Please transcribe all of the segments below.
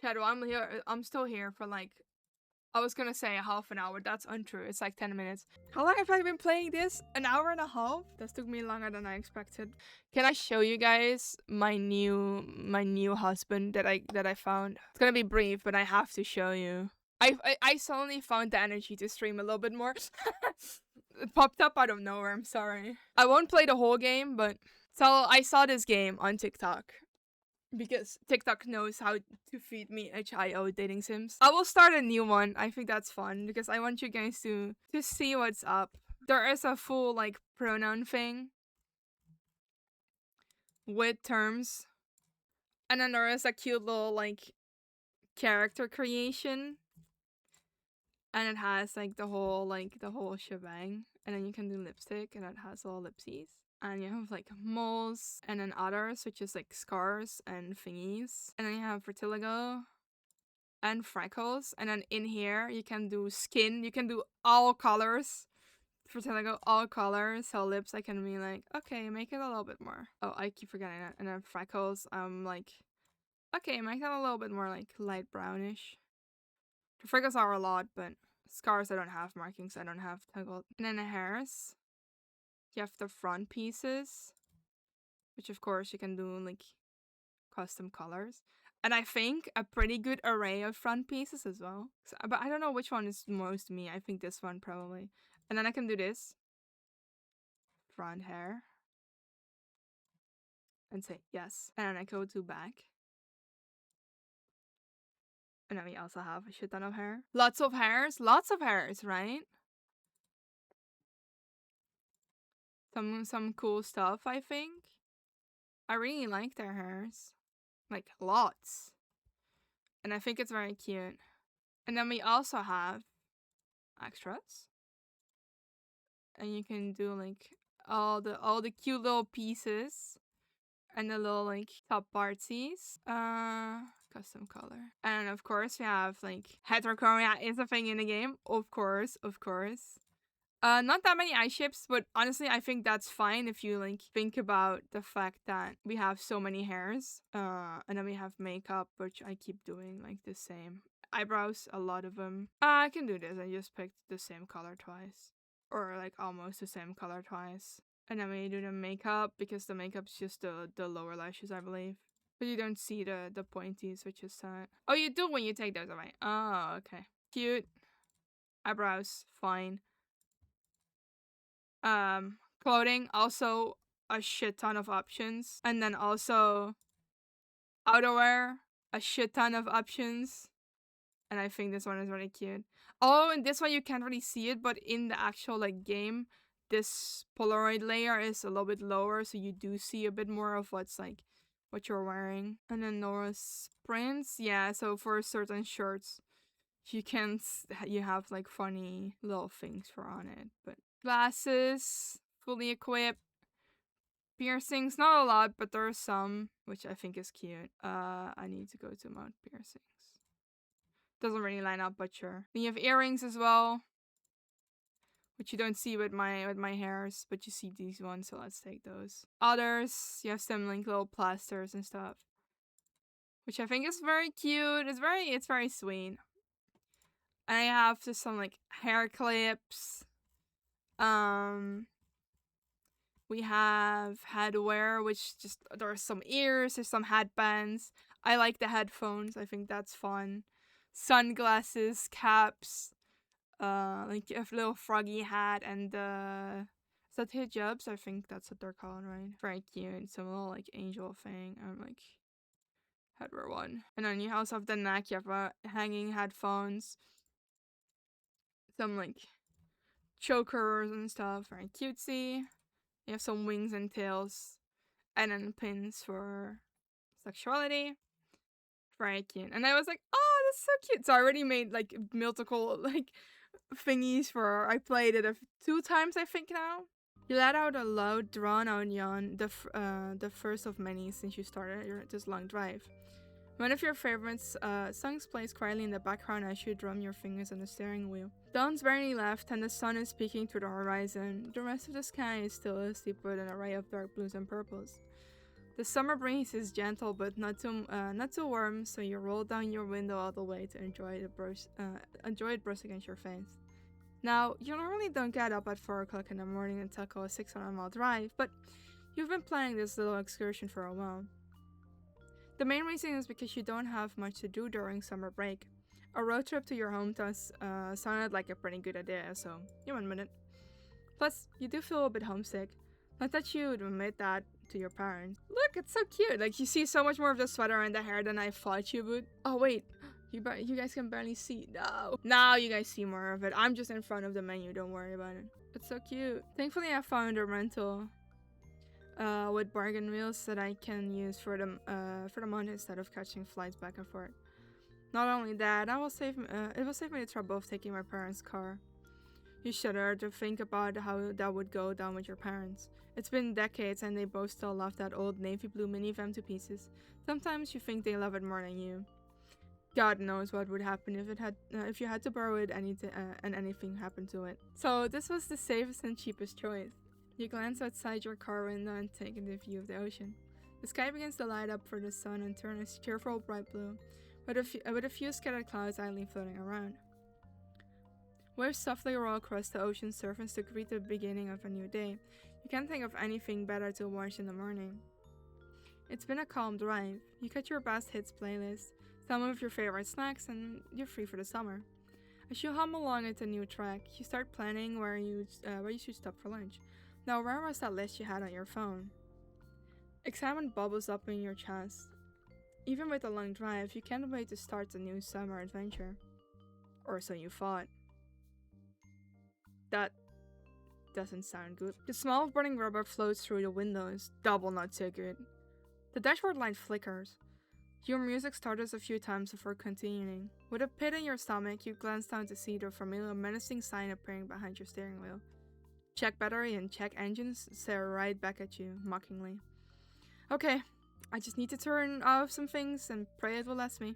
Shadow, I'm here. I'm still here for like, I was gonna say half an hour. That's untrue. It's like 10 minutes. How long have I been playing this? An hour and a half? That took me longer than I expected. Can I show you guys my new husband that I found? It's gonna be brief, but I have to show you. I suddenly found the energy to stream a little bit more. It popped up out of nowhere. I'm sorry. I won't play the whole game, but so I saw this game on TikTok. Because TikTok knows how to feed me HIO dating sims. I will start a new one. I think that's fun because I want you guys to see what's up. There is a full like pronoun thing with terms. And then there is a cute little like character creation. And it has like the whole shebang. And then you can do lipstick and it has all lipsies. And you have like moles and then others, which is like scars and thingies. And then you have vertigo and freckles. And then in here you can do skin. You can do all colors. Vertigo, all colors. So lips, I can be like, okay, make it a little bit more. Oh, I keep forgetting that. And then freckles, like, okay, make it a little bit more like light brownish. The freckles are a lot, but scars I don't have, markings I don't have. And then the hairs. You have the front pieces, which of course you can do like custom colors. And I think a pretty good array of front pieces as well. So, but I don't know which one is most me. I think this one probably. And then I can do this. Front hair. And say yes. And then I go to back. And then we also have a shit ton of hair. Lots of hairs, right? Some cool stuff, I think. I really like their hairs. Like, lots. And I think it's very cute. And then we also have extras. And you can do like all the cute little pieces. And the little like top partsies. Custom color. And of course we have like heterochromia is a thing in the game. Of course. Not that many eye ships, but honestly, I think that's fine if you like think about the fact that we have so many hairs. And then we have makeup, which I keep doing like the same. Eyebrows, a lot of them. I can do this. I just picked the same color twice, or like almost the same color twice. And then we do the makeup because the makeup's just the lower lashes, I believe. But you don't see the pointies, which is sad. Oh, you do when you take those away. Oh, okay. Cute. Eyebrows, fine. Clothing, also a shit ton of options. And then also outerwear, a shit ton of options. And I think this one is really cute. Oh, and this one you can't really see it, but in the actual like game, this Polaroid layer is a little bit lower, so you do see a bit more of what's like what you're wearing. And then Nora's prints, yeah, so for certain shirts you have like funny little things for on it. But glasses, fully equipped. Piercings, not a lot, but there are some, which I think is cute. I need to go to mount piercings. Doesn't really line up, but sure. Then you have earrings as well, which you don't see with my hairs, but you see these ones, so let's take those. Others, you have some like little plasters and stuff, which I think is very cute. It's very sweet. And I have just some like hair clips. We have headwear, which just there are some ears, there's some headbands. I like the headphones. I think that's fun. Sunglasses, caps, like a little froggy hat, and is that hijabs? I think that's what they're called, right? Very cute. Some little like angel thing. I'm like headwear one. And then you also have the neck. You have hanging headphones. Some like chokers and stuff. Very cutesy. You have some wings and tails. And then pins for sexuality. Very cute. And I was like, oh, that's so cute. So I already made like multiple like thingies for. I played it 2 times, I think now. You let out a loud, drawn-out yawn, the first of many since you started this long drive. One of your favorites songs plays quietly in the background as you drum your fingers on the steering wheel. Dawn's barely left and the sun is peeking through the horizon. The rest of the sky is still asleep with an array of dark blues and purples. The summer breeze is gentle but not too warm, so you roll down your window all the way to enjoy it brush against your face. Now, you normally don't get up at 4 o'clock in the morning and tackle a 600-mile drive, but you've been planning this little excursion for a while. The main reason is because you don't have much to do during summer break. A road trip to your hometown sounded like a pretty good idea, so you went with it. Plus, you do feel a bit homesick. Not that you would admit that to your parents. Look, it's so cute. Like, you see so much more of the sweater and the hair than I thought you would. Oh, wait. You guys can barely see. No. Now you guys see more of it. I'm just in front of the menu. Don't worry about it. It's so cute. Thankfully, I found a rental with bargain meals that I can use for the month instead of catching flights back and forth. Not only that, it will save me the trouble of taking my parents' car. You shudder to think about how that would go down with your parents. It's been decades and they both still love that old navy blue minivan to pieces. Sometimes you think they love it more than you. God knows what would happen if you had to borrow it and anything happened to it. So this was the safest and cheapest choice. You glance outside your car window and take in the view of the ocean. The sky begins to light up for the sun and turn a cheerful bright blue, with a few scattered clouds idly floating around. Waves softly roll across the ocean surface to greet the beginning of a new day. You can't think of anything better to watch in the morning. It's been a calm drive. You cut your best hits playlist, some of your favorite snacks, and you're free for the summer. As you hum along at a new track, you start planning where you should stop for lunch. Now, where was that list you had on your phone? Excitement bubbles up in your chest. Even with a long drive, you can't wait to start the new summer adventure. Or so you thought. That doesn't sound good. The smell of burning rubber floats through the windows. Double not so good. The dashboard light flickers. Your music stutters a few times before continuing. With a pit in your stomach, you glance down to see the familiar menacing sign appearing behind your steering wheel. Check battery and check engines stare right back at you, mockingly. Okay, I just need to turn off some things and pray it will last me.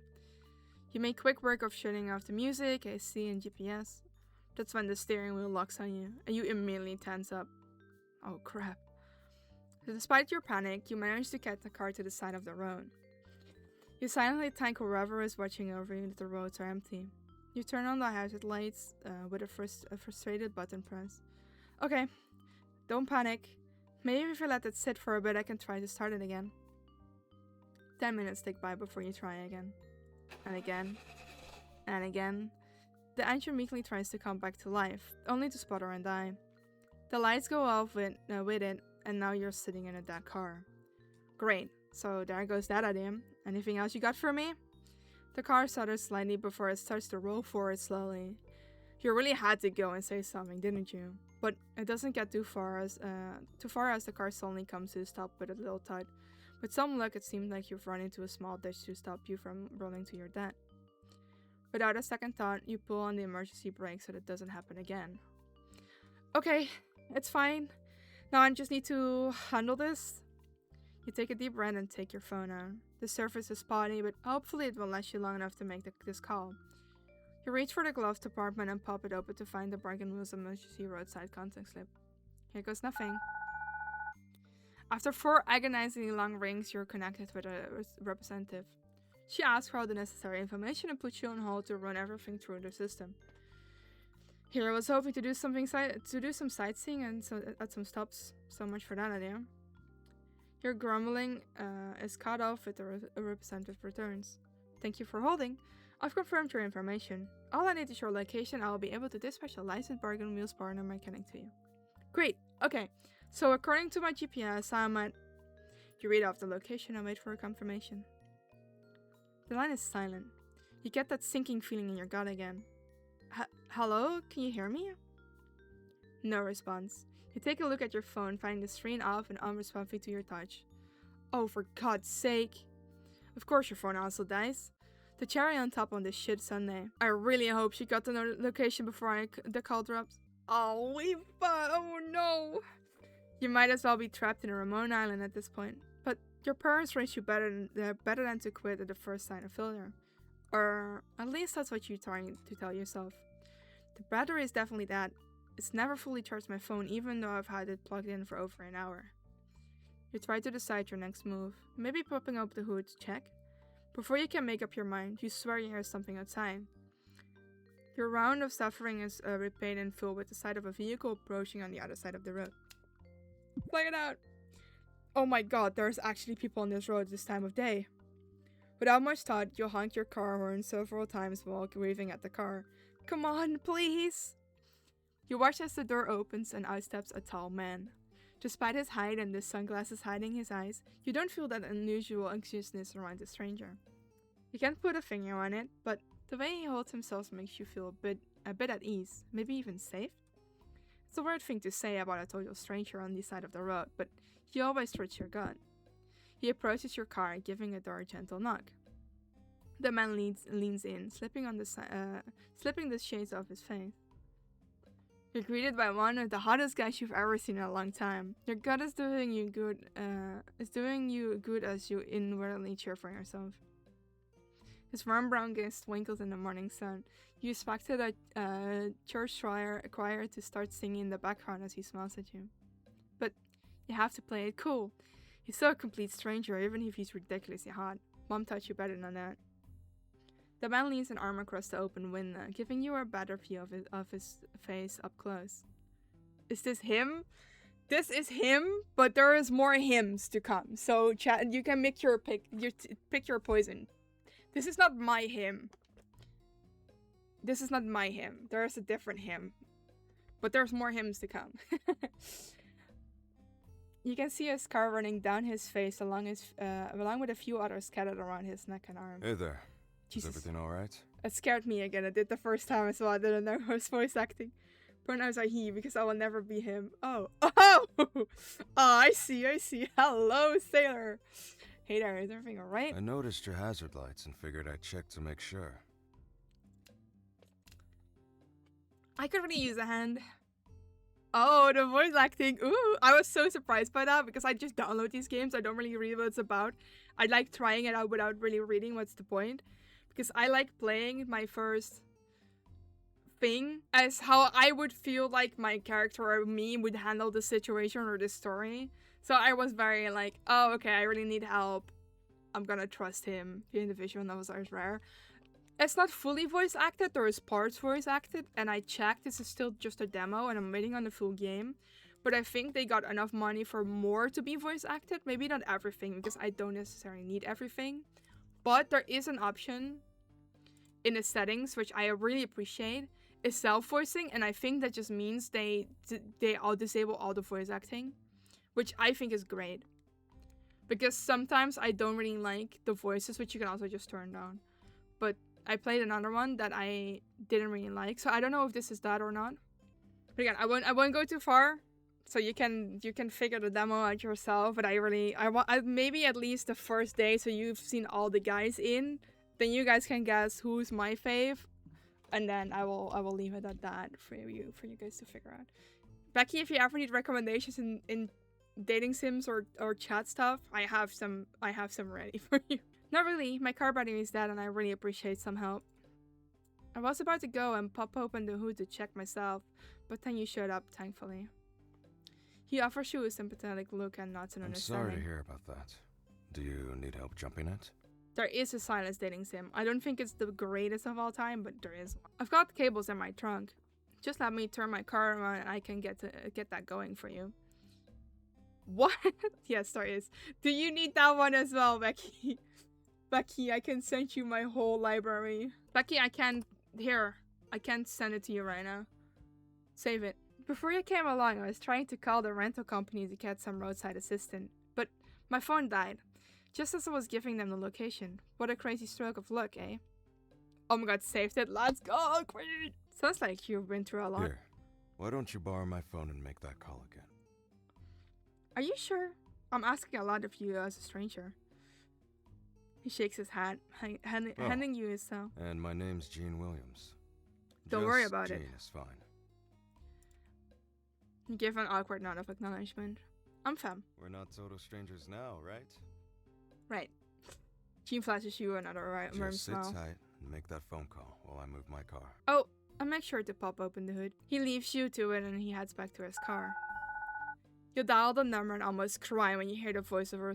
You make quick work of shutting off the music, AC, and GPS. That's when the steering wheel locks on you, and you immediately tense up. Oh crap. Despite your panic, you manage to get the car to the side of the road. You silently thank whoever is watching over you that the roads are empty. You turn on the hazard lights with a frustrated button press. Okay, don't panic. Maybe if I let it sit for a bit, I can try to start it again. 10 minutes tick by before you try again. And again. And again. The engine meekly tries to come back to life, only to sputter and die. The lights go off with it, and now you're sitting in a dead car. Great, so there goes that idea. Anything else you got for me? The car stutters slightly before it starts to roll forward slowly. You really had to go and say something, didn't you? But it doesn't get too far as the car suddenly comes to a stop with a little thud. With some luck, it seems like you've run into a small ditch to stop you from rolling to your death. Without a second thought, you pull on the emergency brake so that doesn't happen again. Okay, it's fine. Now I just need to handle this. You take a deep breath and take your phone out. The surface is spotty, but hopefully it will last you long enough to make this call. You reach for the glove compartment and pop it open to find the bargain wheels emergency roadside contact slip. Here goes nothing. After 4 agonizingly long rings, you're connected with a representative. She asks for all the necessary information and puts you on hold to run everything through the system. Here I was hoping to do some sightseeing and at some stops. So much for that idea. Your grumbling is cut off with a representative returns. Thank you for holding. I've confirmed your information. All I need is your location. I will be able to dispatch a licensed bargain wheels partner mechanic to you. Great. Okay. So according to my GPS, I'm at... You read off the location and wait for a confirmation. The line is silent. You get that sinking feeling in your gut again. Hello? Can you hear me? No response. You take a look at your phone, finding the screen off and unresponsive to your touch. Oh, for God's sake. Of course your phone also dies. The cherry on top on this shit Sunday. I really hope she got the location before the call drops. Oh, oh no. You might as well be trapped in a remote island at this point. But your parents raised you better than to quit at the first sign of failure. Or at least that's what you're trying to tell yourself. The battery is definitely dead. It's never fully charged my phone even though I've had it plugged in for over an hour. You try to decide your next move, maybe popping up the hood to check. Before you can make up your mind, you swear you hear something outside. Your round of suffering is repaid in full with the sight of a vehicle approaching on the other side of the road. Flag it out! Oh my god, there's actually people on this road this time of day. Without much thought, you honk your car horn several times while waving at the car. Come on, please! You watch as the door opens and out steps a tall man. Despite his height and the sunglasses hiding his eyes, you don't feel that unusual anxiousness around the stranger. You can't put a finger on it, but the way he holds himself makes you feel a bit at ease, maybe even safe. It's a weird thing to say about a total stranger on the side of the road, but you always trust your gut. He approaches your car, giving the door a gentle knock. The man leans in, slipping the shades off his face. You're greeted by one of the hottest guys you've ever seen in a long time. Your gut is doing you good as you inwardly cheer for yourself. His warm brown gaze twinkles in the morning sun. You expect the church choir to start singing in the background as he smiles at you. But you have to play it cool. He's still a complete stranger, even if he's ridiculously hot. Mom taught you better than that. The man leans an arm across the open window, giving you a better view of his face up close. Is this him? This is him, but there is more hims to come. So chat, you can pick your poison. This is not my him. This is not my him. There is a different him, but there's more hims to come. You can see a scar running down his face along with a few others scattered around his neck and arm. Hey there. Jesus. Is everything alright? It scared me again. I did the first time as well. I didn't know I was voice acting. Pronouns are he because I will never be him. Oh, I see. Hello, sailor. Hey there, is everything alright? I noticed your hazard lights and figured I'd check to make sure. I could really use a hand. Oh, the voice acting. Ooh, I was so surprised by that because I just download these games. I don't really read what it's about. I like trying it out without really reading what's the point. Because I like playing my first thing as how I would feel like my character or me would handle the situation or the story. So I was very like, oh, okay, I really need help. I'm gonna trust him. The individual novels are rare. It's not fully voice acted, there is parts voice acted, and I checked this is still just a demo and I'm waiting on the full game. But I think they got enough money for more to be voice acted. Maybe not everything, because I don't necessarily need everything. But there is an option in the settings, which I really appreciate, is self-voicing, and I think that just means they all disable all the voice acting, which I think is great. Because sometimes I don't really like the voices, which you can also just turn down. But I played another one that I didn't really like, so I don't know if this is that or not. But again, I won't go too far, so you can figure the demo out yourself. But I want maybe at least the first day, so you've seen all the guys in, then you guys can guess who's my fave, and then I will leave it at that for you guys to figure out. Becky, if you ever need recommendations in dating sims or chat stuff, I have some ready for you. Not really, my car battery is dead and I really appreciate some help. I was about to go and pop open the hood to check myself, but then you showed up, thankfully. He offers you a sympathetic look and nods in understanding. I'm sorry to hear about that. Do you need help jumping it? There is a silence dating sim. I don't think it's the greatest of all time, but there is one. I've got cables in my trunk. Just let me turn my car around and I can get that going for you. What? Yes, there is. Do you need that one as well, Becky? Becky, I can send you my whole library. Becky, I can't send it to you right now. Save it. Before you came along, I was trying to call the rental company to get some roadside assistance, but my phone died. Just as I was giving them the location. What a crazy stroke of luck, eh? Oh my god, saved it. Let's go, queen! Sounds like you've been through a lot. Here, why don't you borrow my phone and make that call again? Are you sure? I'm asking a lot of you as a stranger. He shakes his head, handing you his cell. And my name's Gene Williams. Don't worry about it. Gene is fine. You give an awkward nod of acknowledgement. I'm fam. We're not total strangers now, right? Right. Gene flashes you another warm Just sit smile. tight and make that phone call while I move my car. Oh, I'll make sure to pop open the hood. He leaves you to it and he heads back to his car. You dial the number and almost cry when you hear the voice of a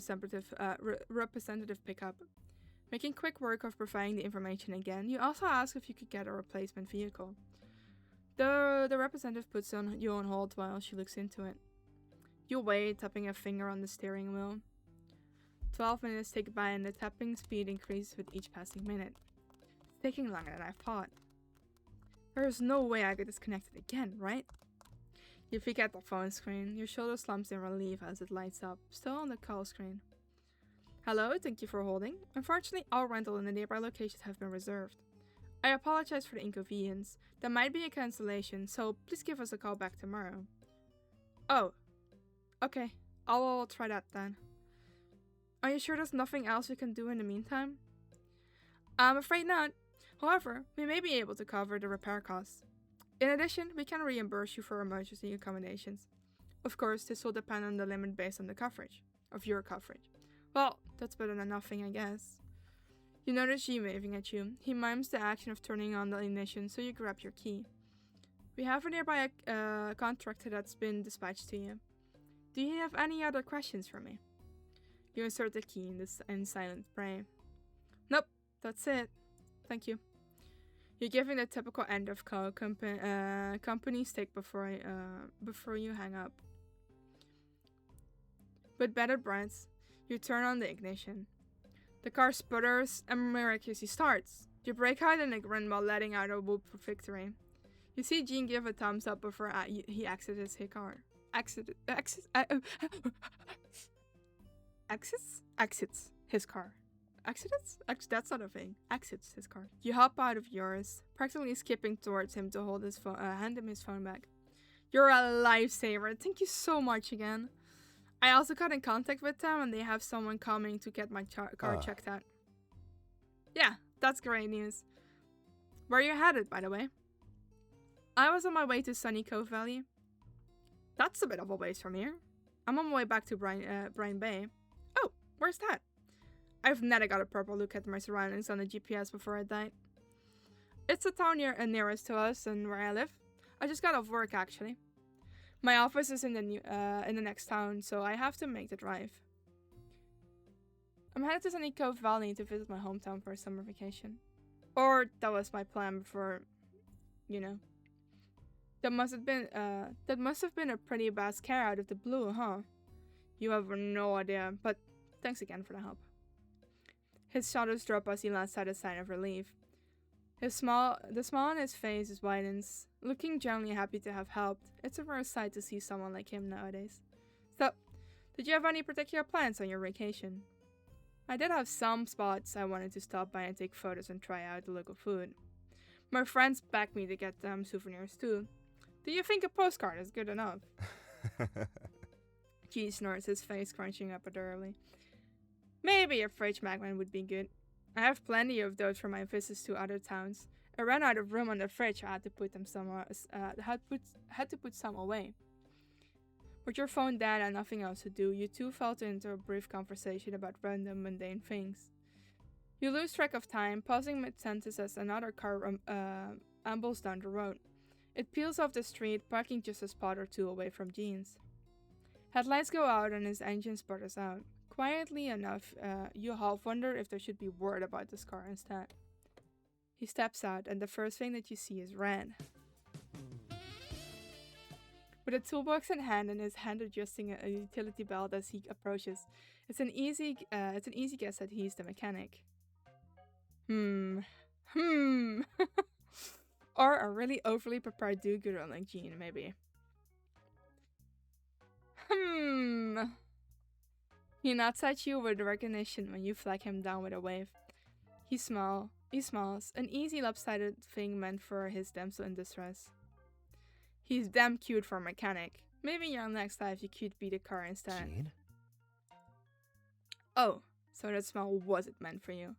representative pick up. Making quick work of providing the information again, you also ask if you could get a replacement vehicle. The representative puts you on hold while she looks into it. You wait, tapping a finger on the steering wheel. 12 minutes tick by and the tapping speed increases with each passing minute. It's taking longer than I thought. There is no way I get disconnected again, right? You peek at the phone screen. Your shoulder slumps in relief as it lights up, still on the call screen. Hello, thank you for holding. Unfortunately, all rental in the nearby locations have been reserved. I apologize for the inconvenience. There might be a cancellation, so please give us a call back tomorrow. Oh. Okay, I'll try that then. Are you sure there's nothing else we can do in the meantime? I'm afraid not. However, we may be able to cover the repair costs. In addition, we can reimburse you for emergency accommodations. Of course, this will depend on the limit based on the coverage. Of your coverage. Well, that's better than nothing, I guess. You notice G waving at you. He mimes the action of turning on the ignition, so you grab your key. We have a nearby contractor that's been dispatched to you. Do you have any other questions for me? You insert the key in silent prey. Nope, that's it. Thank you. You're giving the typical end of call company stick before you hang up. With bated breath, you turn on the ignition. The car sputters and miraculously starts. You brake hard and a grin while letting out a whoop for victory. You see Gene give a thumbs up before he exits his car. Exits his car. Exits? That's not a thing. Exits his car. You hop out of yours, practically skipping towards him to hold his phone, hand him his phone back. You're a lifesaver. Thank you so much again. I also got in contact with them and they have someone coming to get my car checked out. Yeah, that's great news. Where are you headed, by the way? I was on my way to Sunny Cove Valley. That's a bit of a ways from here. I'm on my way back to Brine Bay. Oh, where's that? I've never got a proper look at my surroundings on the GPS before I died. It's a town nearest to us and where I live. I just got off work actually. My office is in the next town, so I have to make the drive. I'm headed to Sunny Cove Valley to visit my hometown for a summer vacation. Or that was my plan before, you know. That must have been a pretty bad scare out of the blue, huh? You have no idea, but thanks again for the help. His shoulders drop as he lets out a sign of relief. The smile on his face widens, looking genuinely happy to have helped. It's a rare sight to see someone like him nowadays. So, did you have any particular plans on your vacation? I did have some spots I wanted to stop by and take photos and try out the local food. My friends begged me to get them souvenirs too. Do you think a postcard is good enough? G snorts, his face crunching up adorably. Maybe a fridge magnet would be good. I have plenty of those from my visits to other towns. I ran out of room on the fridge. I had to put them somewhere. Had to put some away. With your phone dead and nothing else to do, you two fell into a brief conversation about random, mundane things. You lose track of time, pausing mid-sentence as another car ambles down the road. It peels off the street, parking just a spot or two away from Jean's. Headlights go out and his engine sputters out. Quietly enough, you half wonder if there should be word about this car instead. He steps out, and the first thing that you see is red. With a toolbox in hand and his hand adjusting a utility belt as he approaches, it's an easy guess that he's the mechanic. Or a really overly prepared do-gooder like Jean, maybe. He nods at you with recognition when you flag him down with a wave. He smiles, an easy lopsided thing meant for his damsel in distress. He's damn cute for a mechanic. Maybe in your next life you could be the car instead. Jean? Oh, so that smile wasn't meant for you.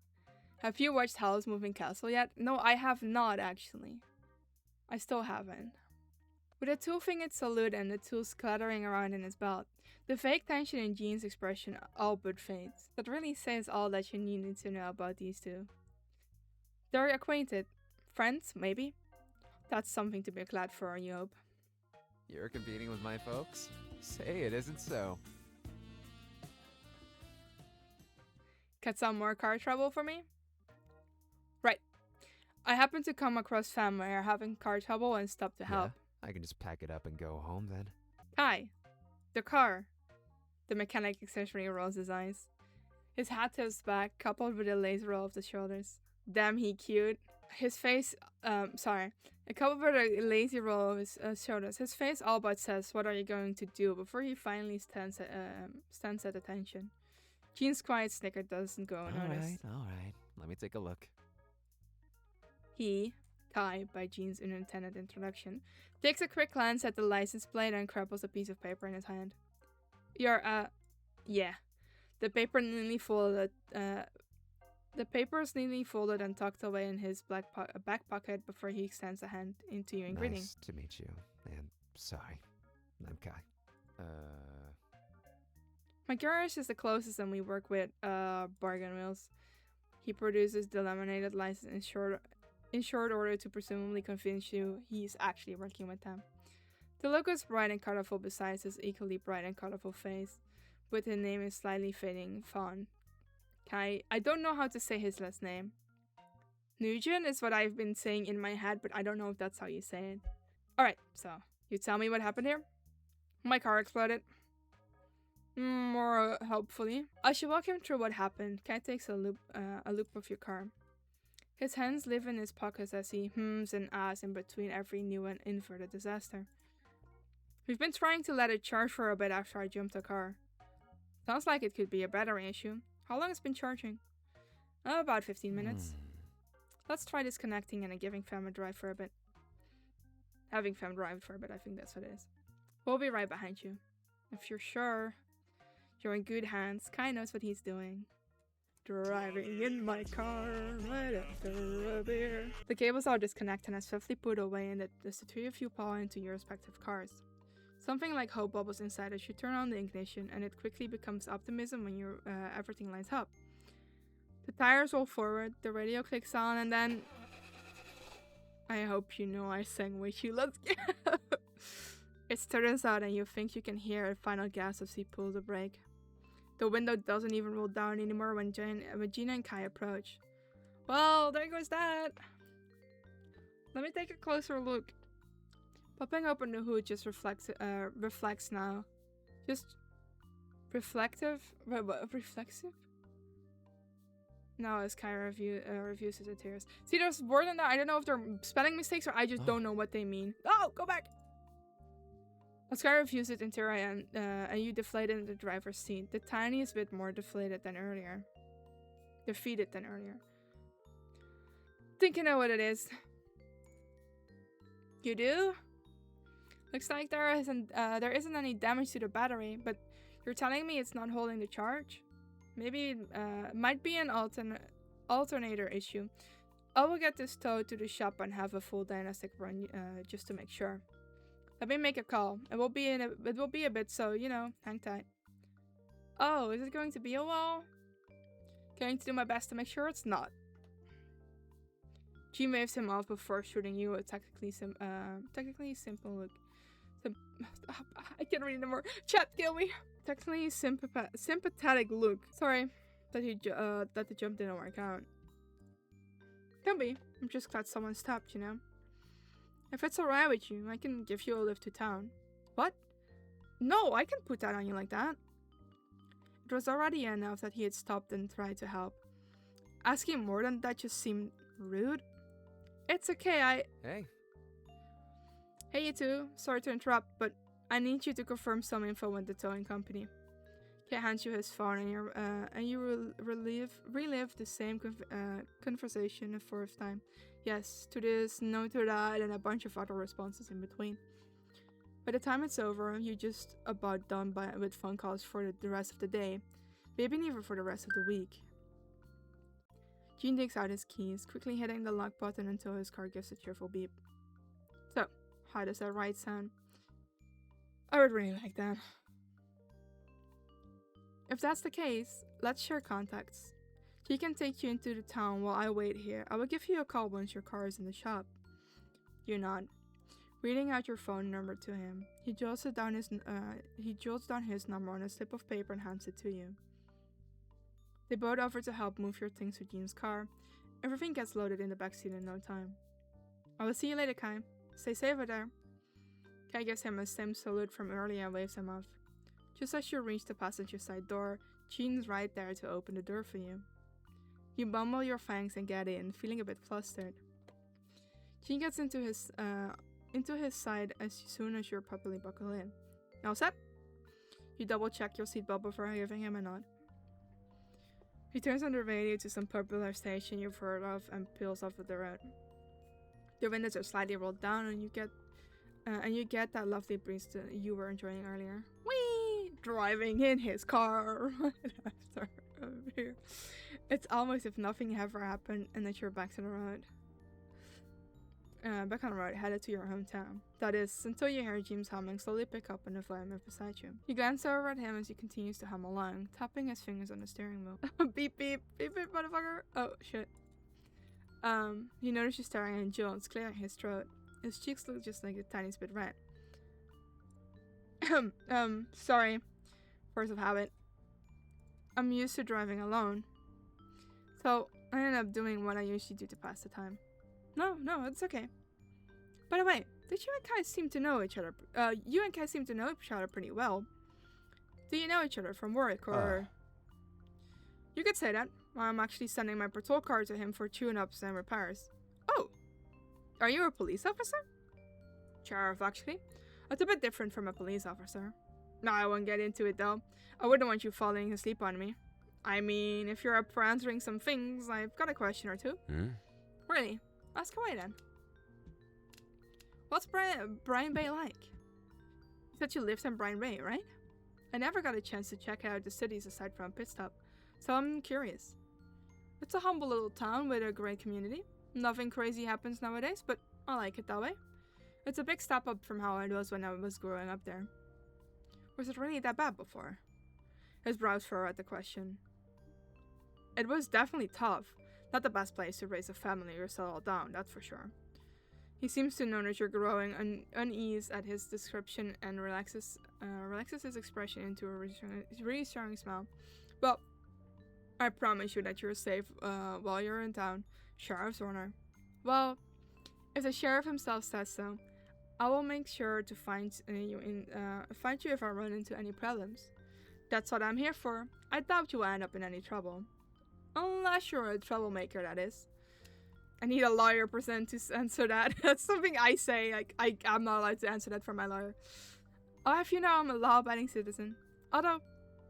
Have you watched Howl's Moving Castle yet? No, I have not actually. I still haven't. With a two-fingered salute and the tools clattering around in his belt, the fake tension in Jean's expression all but fades. That really says all that you needed to know about these two. They're acquainted. Friends, maybe? That's something to be glad for, you hope. You're competing with my folks? Say it isn't so. Got some more car trouble for me? Right. I happened to come across family are having car trouble and stopped to help. Yeah, I can just pack it up and go home then. Hi. The car. The mechanic essentially rolls his eyes. His hat tips back, coupled with a lazy roll of the shoulders. Damn, he cute. His face, coupled with a lazy roll of his shoulders. His face all but says, "What are you going to do?" before he finally stands at attention. Jean's quiet snicker doesn't go unnoticed. All right. Let me take a look. He, Kai, by Jean's unintended introduction, takes a quick glance at the license plate and crumples a piece of paper in his hand. You're, yeah. The paper is neatly folded and tucked away in his back pocket before he extends a hand into you in greeting. Nice to meet you. And sorry. I'm Kai. My garage is the closest and we work with, bargain wheels. He produces the laminated license in short order to presumably convince you he's actually working with them. The logo is bright and colorful besides his equally bright and colorful face, with his name in slightly fading font. Kai, I don't know how to say his last name. Nugent is what I've been saying in my head, but I don't know if that's how you say it. Alright, so, you tell me what happened here? My car exploded. More hopefully. I should walk him through what happened. Kai takes a loop of your car. His hands live in his pockets as he hums and ahs in between every new and inverted disaster. We've been trying to let it charge for a bit after I jumped the car. Sounds like it could be a battery issue. How long has it been charging? About 15 minutes. Let's try disconnecting and giving Fam a drive for a bit. Having Fam drive for a bit, I think that's what it is. We'll be right behind you. If you're sure, you're in good hands. Kai knows what he's doing. Driving in my car right after a beer. The cables are disconnected and swiftly put away, and as the three of you pile into your respective cars. Something like hope bubbles inside as you turn on the ignition, and it quickly becomes optimism when everything lines up. The tires roll forward, the radio clicks on, and then... I hope you know I sang with you. Let's go! It turns out and you think you can hear a final gasp as he pulls the brake. The window doesn't even roll down anymore when Gina and Kai approach. Well, there goes that. Let me take a closer look. Popping open the hood just reflects now. Just reflective? Reflexive? No, as Kai reviews his tears. See, there's more than that. I don't know if they're spelling mistakes or I just don't know what they mean. Oh, go back! Oscar reviews it interior and you deflate in the driver's seat. The tiniest bit more deflated than earlier. Defeated than earlier. Think you know what it is. You do? Looks like there isn't any damage to the battery, but you're telling me it's not holding the charge? Maybe it might be an alternator issue. I will get this towed to the shop and have a full diagnostic run just to make sure. Let me make a call. It will be a bit, so you know, hang tight. Oh, is it going to be a while? Going to do my best to make sure it's not. Jean waves him off before shooting you a technically simple look. I can't read anymore. Chat, kill me. Technically sympathetic look. Sorry that the jump didn't work out. Can be. I'm just glad someone stopped, you know. If it's alright with you, I can give you a lift to town. What? No, I can put that on you like that. It was already enough that he had stopped and tried to help. Asking more than that just seemed rude. It's okay, Hey. Hey you two, sorry to interrupt, but I need you to confirm some info with the towing company. He hands you his phone and you relive the same conversation a fourth time. Yes, to this, no to that, and a bunch of other responses in between. By the time it's over, you're just about done with phone calls for the rest of the day, maybe even for the rest of the week. Gene takes out his keys, quickly hitting the lock button until his car gives a cheerful beep. So, how does that ride sound? I would really like that. If that's the case, let's share contacts. He can take you into the town while I wait here. I will give you a call once your car is in the shop. You nod. Reading out your phone number to him, he jots down his number on a slip of paper and hands it to you. They both offer to help move your things to Jean's car. Everything gets loaded in the backseat in no time. I will see you later, Kai. Stay safe out there. Kai gives him a same salute from earlier and waves him off. Just as you reach the passenger side door, Jean's right there to open the door for you. You mumble your thanks and get in, feeling a bit flustered. Jean gets into his side as soon as you're properly buckled in. All set? You double check your seatbelt before giving him a nod. He turns on the radio to some popular station you've heard of and peels off of the road. Your windows are slightly rolled down and you get that lovely breeze that you were enjoying earlier. Whee! Driving in his car right after over here. It's almost as if nothing ever happened and that you're back to the road. Back on the road, headed to your hometown. That is, until you hear James humming slowly pick up in the environment beside you. You glance over at him as he continues to hum along, tapping his fingers on the steering wheel. Beep beep, beep beep, motherfucker. Oh shit. You notice you staring at Jones, clearing his throat. His cheeks look just like a tiny bit red. Sorry. Force of habit. I'm used to driving alone. So, I ended up doing what I usually do to pass the time. No, it's okay. By the way, did you and Kai seem to know each other? You and Kai seem to know each other pretty well. Do you know each other from work, or...? You could say that. I'm actually sending my patrol car to him for tune-ups and repairs. Oh! Are you a police officer? Sheriff, actually. It's a bit different from a police officer. No, I won't get into it, though. I wouldn't want you falling asleep on me. I mean, if you're up for answering some things, I've got a question or two. Really? Ask away, then. What's Brian Bay like? You said you lived in Brian Bay, right? I never got a chance to check out the cities aside from Pit Stop, so I'm curious. It's a humble little town with a great community. Nothing crazy happens nowadays, but I like it that way. It's a big step up from how it was when I was growing up there. Was it really that bad before? His brows furrowed at the question. It was definitely tough. Not the best place to raise a family or settle down, that's for sure. He seems to notice you're growing unease at his description and relaxes his expression into a reassuring smile. Well, I promise you that you're safe while you're in town, Sheriff's Warner. Well, if the sheriff himself says so, I will make sure to find you if I run into any problems. That's what I'm here for. I doubt you will end up in any trouble. Unless you're a troublemaker, that is. I need a lawyer present to answer that. That's something I say. Like, I'm not allowed to answer that for my lawyer. I'll have you know I'm a law-abiding citizen. Although,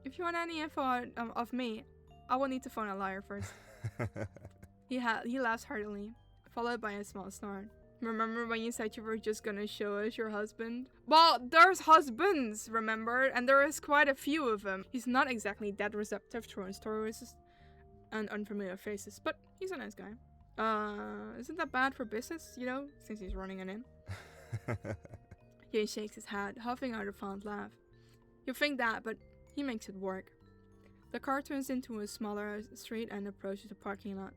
if you want any info of me, I will need to phone a lawyer first. He laughs heartily, followed by a small snort. Remember when you said you were just gonna show us your husband? Well, there's husbands, remember? And there is quite a few of them. He's not exactly that receptive to stories and unfamiliar faces, but he's a nice guy. Isn't that bad for business, you know, since he's running an inn? He shakes his head, huffing out a fond laugh. You think that, but he makes it work. The car turns into a smaller street and approaches the parking lot.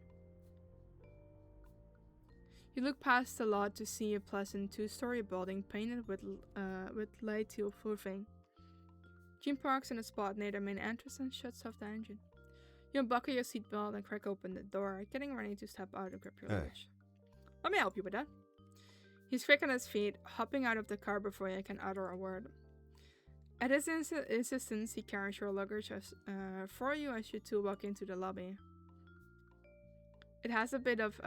You look past the lot to see a pleasant two-story building painted with light teal roofing. Jean parks in a spot near the main entrance and shuts off the engine. You unbuckle your seatbelt and crack open the door, getting ready to step out and grab your luggage. Let me help you with that. He's quick on his feet, hopping out of the car before you can utter a word. At his insistence, he carries your luggage for you as you two walk into the lobby. It has a bit of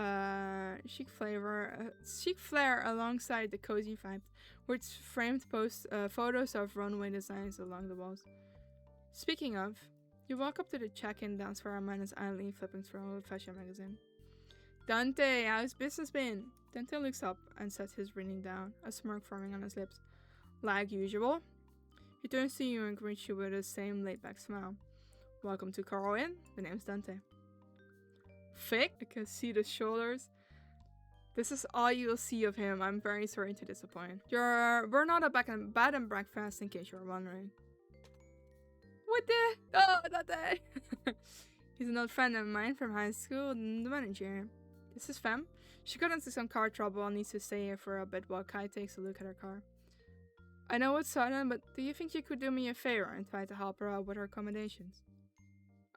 chic flair alongside the cozy vibe, with framed photos of runway designs along the walls. Speaking of, you walk up to the check-in desk where a man is idly flipping through a fashion magazine. Dante, how's business been? Dante looks up and sets his reading down, a smirk forming on his lips. Like usual. He turns to you and greets you with the same laid-back smile. Welcome to Carl Inn. The name's Dante. Thick? I can see the shoulders. This is all you'll see of him. I'm very sorry to disappoint. We're not a bed and breakfast, in case you're wondering. What the? Oh, Dante! He's an old friend of mine from high school, the manager. This is Femme. She got into some car trouble and needs to stay here for a bit while Kai takes a look at her car. I know it's sudden, but do you think you could do me a favor and try to help her out with her accommodations?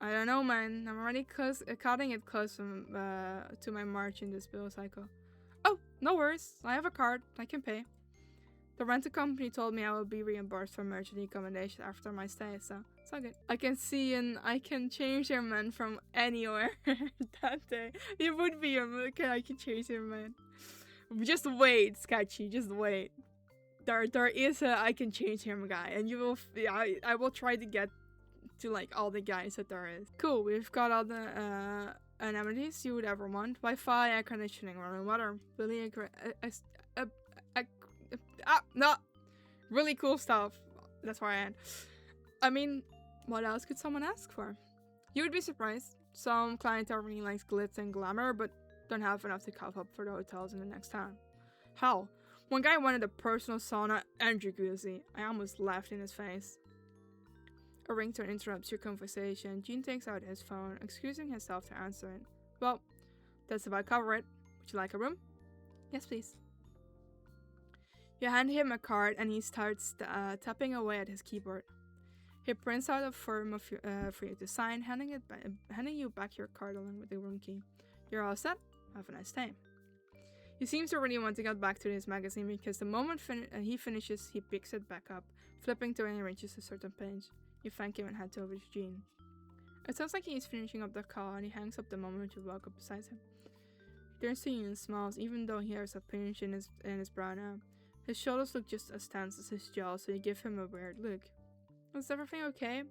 I don't know, man. I'm already cutting it close to my march in this bill cycle. Oh, no worries. I have a card. I can pay. The rental company told me I will be reimbursed for emergency accommodation after my stay, so it's all good. I can see and I can change your man from anywhere that day. It would be okay, I can change your man. Just wait, Sketchy, just wait. There is a I can change him guy, and you will. I will try to get to like all the guys that there is. Cool, we've got all the amenities you would ever want: Wi-Fi, air conditioning, running water, really no, really cool stuff. That's where I am. I mean, what else could someone ask for? You would be surprised. Some clientele really likes glitz and glamour, but don't have enough to cough up for the hotels in the next town. Hell, one guy wanted a personal sauna and jacuzzi. I almost laughed in his face. A ringtone interrupts your conversation. Gene takes out his phone, excusing himself to answer it. Well, that's about cover it. Would you like a room? Yes, please. You hand him a card and he starts tapping away at his keyboard. He prints out a form for you to sign, handing you back your card along with the room key. You're all set. Have a nice day. He seems to really want to get back to his magazine because the moment he finishes, he picks it back up, flipping to and reaches a certain page. You thank him and head over to Gene. It sounds like he's finishing up the call and he hangs up the moment you walk up beside him. He turns to you and smiles, even though he has a pinch in his brow now. His shoulders look just as tense as his jaw, so you give him a weird look. Is everything okay?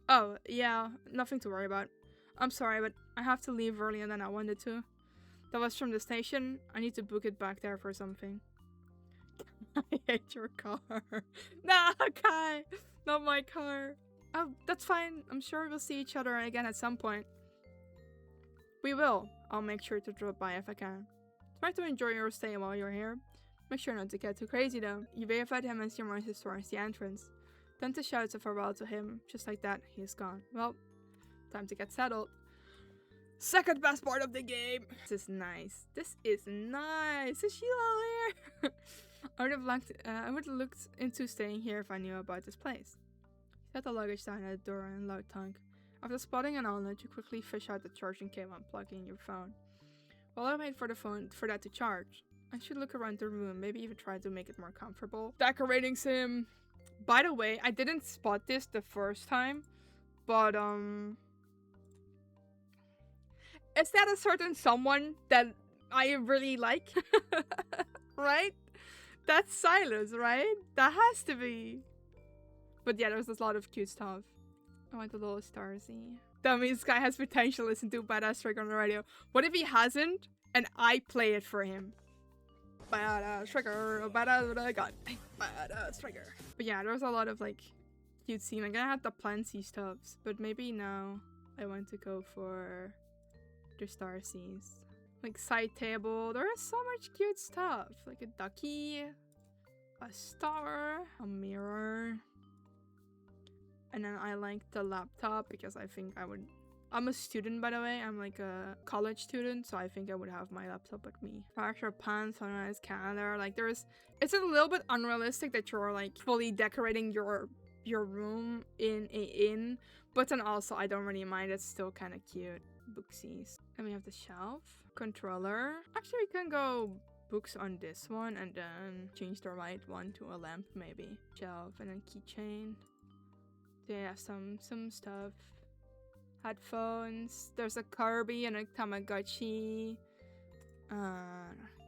Oh, yeah, nothing to worry about. I'm sorry, but I have to leave earlier than I wanted to. That was from the station. I need to book it back there for something. I hate your car. Nah, Kai! Not my car. Oh, that's fine. I'm sure we'll see each other again at some point. We will. I'll make sure to drop by if I can. Try to enjoy your stay while you're here. Make sure not to get too crazy though. You wave at him as he marches towards the entrance. Tenta shouts a farewell to him. Just like that, he is gone. Well, time to get settled. Second best part of the game. This is nice. This is nice. Is she all here? I would have looked into staying here if I knew about this place. Set the luggage down at the door in a loud tongue. After spotting an outlet, you quickly fish out the charging cable and plug in your phone. While I wait for that to charge, I should look around the room, maybe even try to make it more comfortable. Decorating sim. By the way, I didn't spot this the first time, but is that a certain someone that I really like? Right? That's Silas, right? That has to be. But yeah, there's a lot of cute stuff. I want a little Starsy. That means this guy has potential to listen to Badass Trigger on the radio. What if he hasn't and I play it for him? Badass Trigger, badass gun, badass Trigger. But yeah, there's a lot of like cute scene. I'm gonna have the Plancy stuffs, but maybe now I want to go for the Starsies. Like side table, there is so much cute stuff. Like a ducky, a star, a mirror. And then I like the laptop because I think I'm a student, by the way. I'm like a college student, so I think I would have my laptop with me. Character pants, sunrise calendar. Like it's a little bit unrealistic that you're like fully decorating your room in a inn, but then also I don't really mind. It's still kind of cute. Booksies. And we have the shelf, controller. Actually, we can go books on this one and then change the right one to a lamp maybe. Shelf and then keychain. They have some stuff. Headphones. There's a Kirby and a Tamagotchi.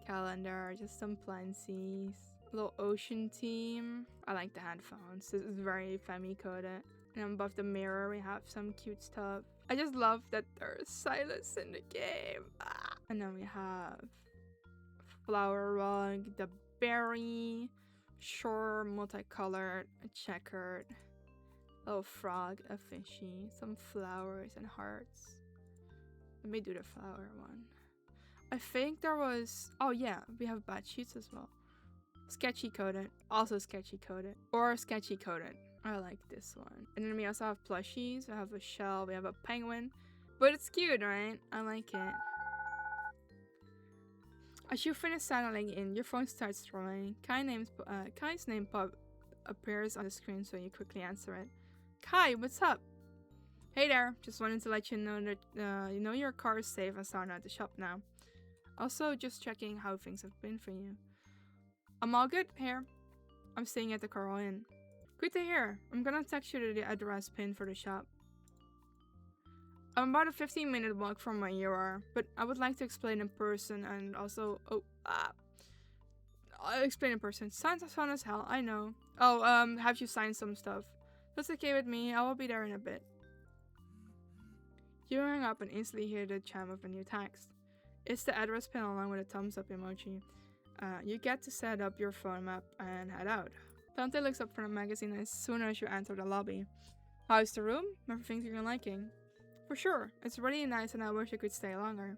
Calendar. Just some Plancies. Little ocean team. I like the headphones. This is very femi-coded. And above the mirror we have some cute stuff. I just love that there's Silas in the game. And then we have flower rug, the berry, shore, multicolored, a checkered, little frog, a fishy, some flowers and hearts. Let me do the flower one. I think there was, oh yeah, we have bed sheets as well. Sketchy coded, also sketchy coded, or sketchy coded. I like this one. And then we also have plushies. We have a shell, we have a penguin. But it's cute, right? I like it. As you finish signaling in, your phone starts ringing. Kai's name appears on the screen, so you quickly answer it. Kai, what's up? Hey there, just wanted to let you know that your car is safe and sound at the shop now. Also, just checking how things have been for you. I'm all good here. I'm staying at the Coral Inn. Good to hear. I'm gonna text you the address pin for the shop. I'm about a 15-minute walk from where you are, but I would like to explain in person and also... I'll explain in person. Sounds fun as hell, I know. Have you signed some stuff? That's okay with me, I will be there in a bit. You hang up and instantly hear the chime of a new text. It's the address pin along with a thumbs up emoji. You get to set up your phone map and head out. Dante looks up from the magazine as soon as you enter the lobby. How's the room? Everything you're liking? For sure, it's really nice and I wish I could stay longer.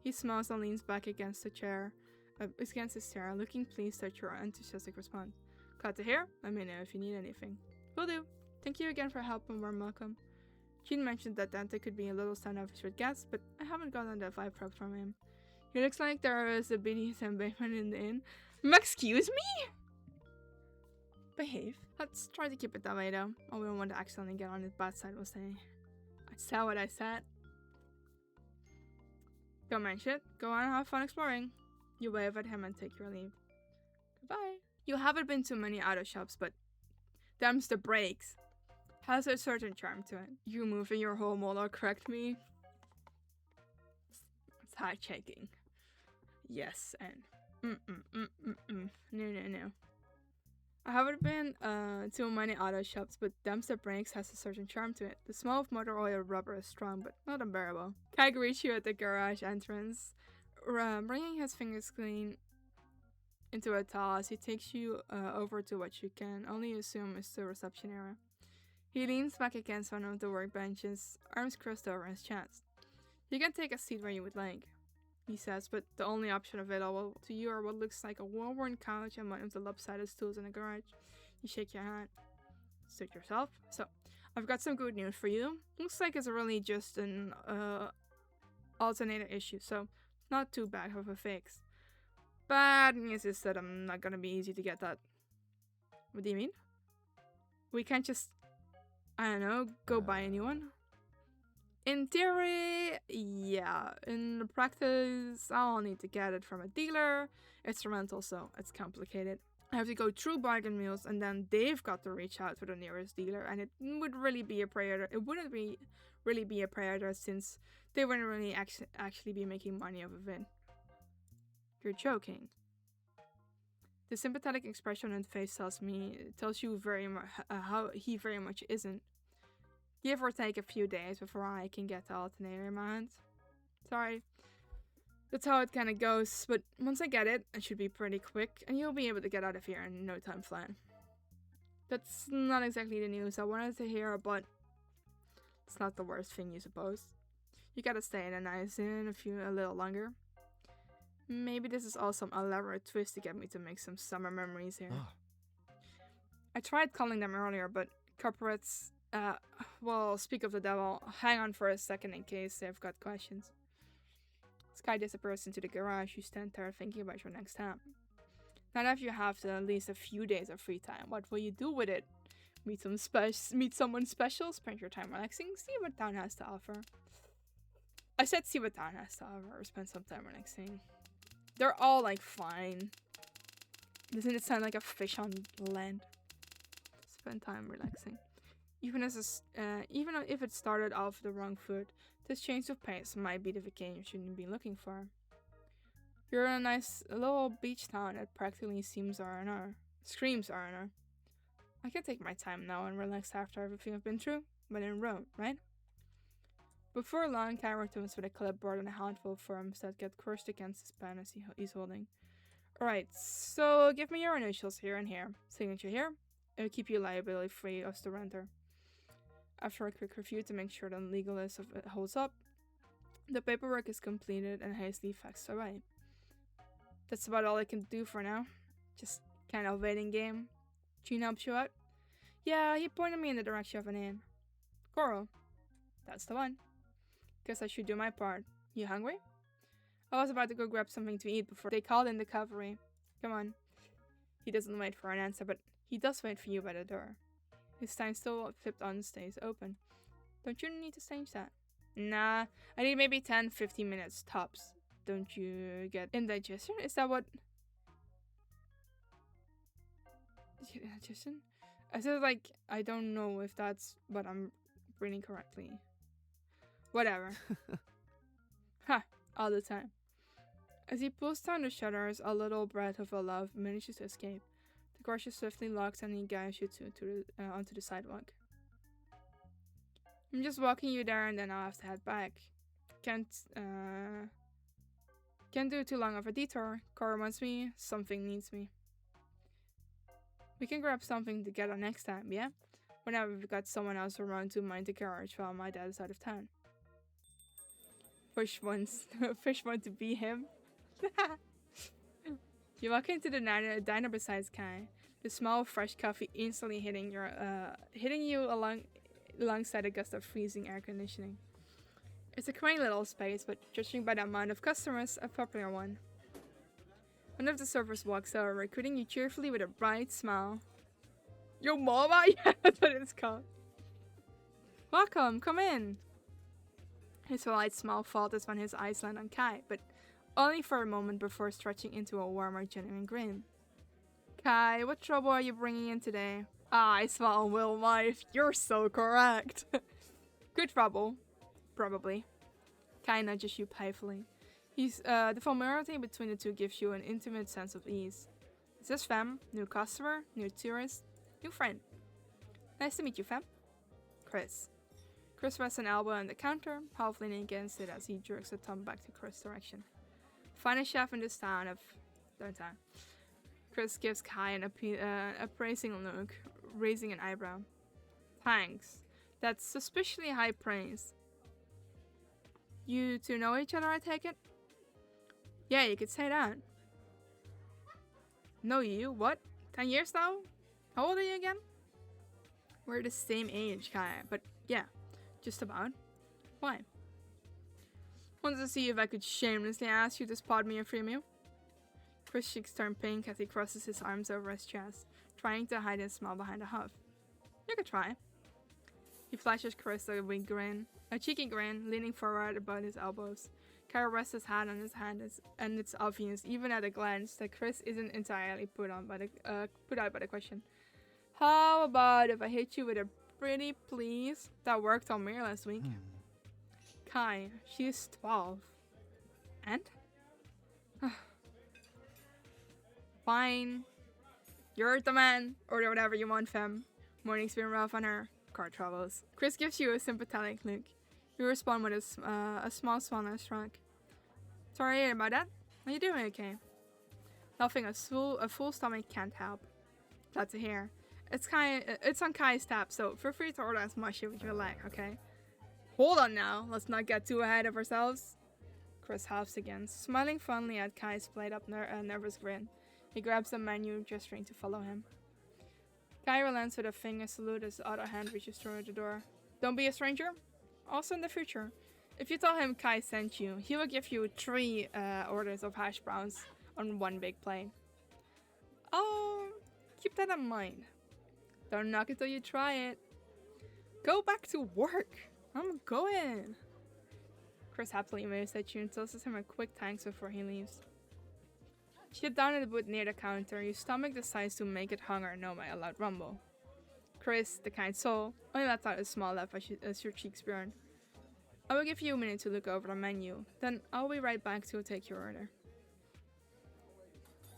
He smiles and leans back against his chair, looking pleased at your enthusiastic response. Glad to hear. Let me know if you need anything. Will do. Thank you again for help and warm welcome. Jean mentioned that Dante could be a little standoffish with guests, but I haven't gotten that vibe from him. He looks like there is a BDSM basement in the inn. Excuse me? Behave. Let's try to keep it that way though. I wouldn't want to accidentally get on his bad side, we'll say. I saw what I said. Don't mention it. Go on and have fun exploring. You wave at him and take your leave. Goodbye. You haven't been to many auto shops, but them's the brakes. Has a certain charm to it. You move in your whole molar, correct me? It's high checking. Yes, and No. I haven't been to many auto shops, but Dumpster Brakes has a certain charm to it. The smell of motor oil rubber is strong, but not unbearable. Kai greets you at the garage entrance, bringing his fingers clean into a towel as he takes you over to what you can only assume is the reception area. He leans back against one of the workbenches, arms crossed over his chest. You can take a seat where you would like, he says, but the only option available to you are what looks like a well-worn couch and one of the lopsided stools in the garage. You shake your hand. Suit yourself. So, I've got some good news for you. Looks like it's really just an alternator issue, so not too bad of a fix. Bad news is that I'm not gonna be easy to get that. What do you mean? We can't just, I don't know, go buy a new one? In theory, yeah. In practice, I'll need to get it from a dealer. It's a rental, so it's complicated. I have to go through bargain mills, and then they've got to reach out to the nearest dealer, and it would really be a priority. It wouldn't really be a priority since they wouldn't really actually be making money off of it. You're joking. The sympathetic expression on his face tells you very much how he very much isn't. Give or take a few days before I can get the alternator in my hands. Sorry. That's how it kind of goes, but once I get it, it should be pretty quick, and you'll be able to get out of here in no time flat. That's not exactly the news I wanted to hear, but it's not the worst thing, you suppose. You gotta stay in a nice inn a little longer. Maybe this is all some elaborate twist to get me to make some summer memories here. Oh. I tried calling them earlier, but corporates... well, speak of the devil, hang on for a second in case they've got questions. Sky disappears into the garage. You stand there thinking about your next step. Now that you have at least a few days of free time, what will you do with it? Meet someone special? Spend your time relaxing? See what town has to offer. I said see what town has to offer, or spend some time relaxing. They're all like fine. Doesn't it sound like a fish on land? Spend time relaxing. Even if it started off the wrong foot, this change of pace might be the vacation you shouldn't be looking for. You're in a nice little beach town that practically screams R&R. I can take my time now and relax after everything I've been through, but in Rome, right? Before long, Kai returns with a clipboard and a handful of forms that get crushed against his pen as he's holding. Alright, so give me your initials here and here. Signature here. It'll keep you liability free as the renter. After a quick review to make sure the legal list holds up, the paperwork is completed and hastily faxed away. That's about all I can do for now. Just kind of waiting game. Gene helps you out? Yeah, he pointed me in the direction of an inn. Coral. That's the one. Guess I should do my part. You hungry? I was about to go grab something to eat before they called in the cavalry. Come on. He doesn't wait for an answer, but he does wait for you by the door. His sign still flipped on stays open. Don't you need to change that? Nah, I need maybe 10-15 minutes tops. Don't you get indigestion? Is that what... Indigestion? I said like, I don't know if that's what I'm reading correctly. Whatever. Ha, all the time. As he pulls down the shutters, a little breath of a love manages to escape. The crusher swiftly locks and he guides you onto the sidewalk. I'm just walking you there and then I'll have to head back. Can't do too long of a detour. Car wants me, something needs me. We can grab something together next time, yeah? Whenever we've got someone else around to mind the carriage while my dad is out of town. Fish wants to be him. You walk into the diner beside Kai. The smell of fresh coffee instantly hitting you alongside a gust of freezing air conditioning. It's a quaint little space, but judging by the amount of customers, a popular one. One of the servers walks over, greeting you cheerfully with a bright smile. Yo mama? Yeah, that's what it's called. Welcome, come in. His polite smile falters when his eyes land on Kai, but only for a moment before stretching into a warmer, genuine grin. Kai, what trouble are you bringing in today? Ah, I smell Will life. You're so correct. Good trouble. Probably. Kai nudges you playfully. The familiarity between the two gives you an intimate sense of ease. Is this fam? New customer? New tourist? New friend? Nice to meet you, fam. Chris. Chris rests an elbow on the counter, half leaning against it as he jerks a thumb back to Chris' direction. Finest chef in this town of downtown. Chris gives Kai an appraising look, raising an eyebrow. Thanks. That's suspiciously high praise. You two know each other, I take it? Yeah, you could say that. Know you? What? 10 years now? How old are you again? We're the same age, Kai, but yeah, just about. Why? Wanted to see if I could shamelessly ask you to spot me a free meal. Chris' cheeks turn pink as he crosses his arms over his chest, trying to hide his smile behind a huff. You could try. He flashes Chris a cheeky grin, leaning forward about his elbows. Kai rests his hand on his hand, and it's obvious, even at a glance, that Chris isn't entirely put out by the question. How about if I hit you with a pretty please? That worked on me last week. Kai, she's 12. And? Fine. You're the man. Order whatever you want, fam. Morning's been rough on her. Car troubles. Chris gives you a sympathetic look. You respond with a small smile and a shrug. Sorry to hear about that. Are you doing okay? Nothing a full stomach can't help. Glad to hear. It's on Kai's tab, so feel free to order as much as you like, okay? Hold on now, let's not get too ahead of ourselves. Chris huffs again, smiling fondly at Kai's played-up nervous grin. He grabs the menu, gesturing to follow him. Kai relents with a finger salute as the other hand reaches toward the door. Don't be a stranger. Also in the future, if you tell him Kai sent you, he will give you 3 orders of hash browns on 1 big plate. Oh, keep that in mind. Don't knock it till you try it. Go back to work. I'm going. Chris happily waves at you and tosses him a quick thanks before he leaves. Sit down at the booth near the counter. Your stomach decides to make it hunger no by a loud rumble. Chris, the kind soul, only lets out a small laugh as your cheeks burn. I will give you a minute to look over the menu, then I'll be right back to take your order.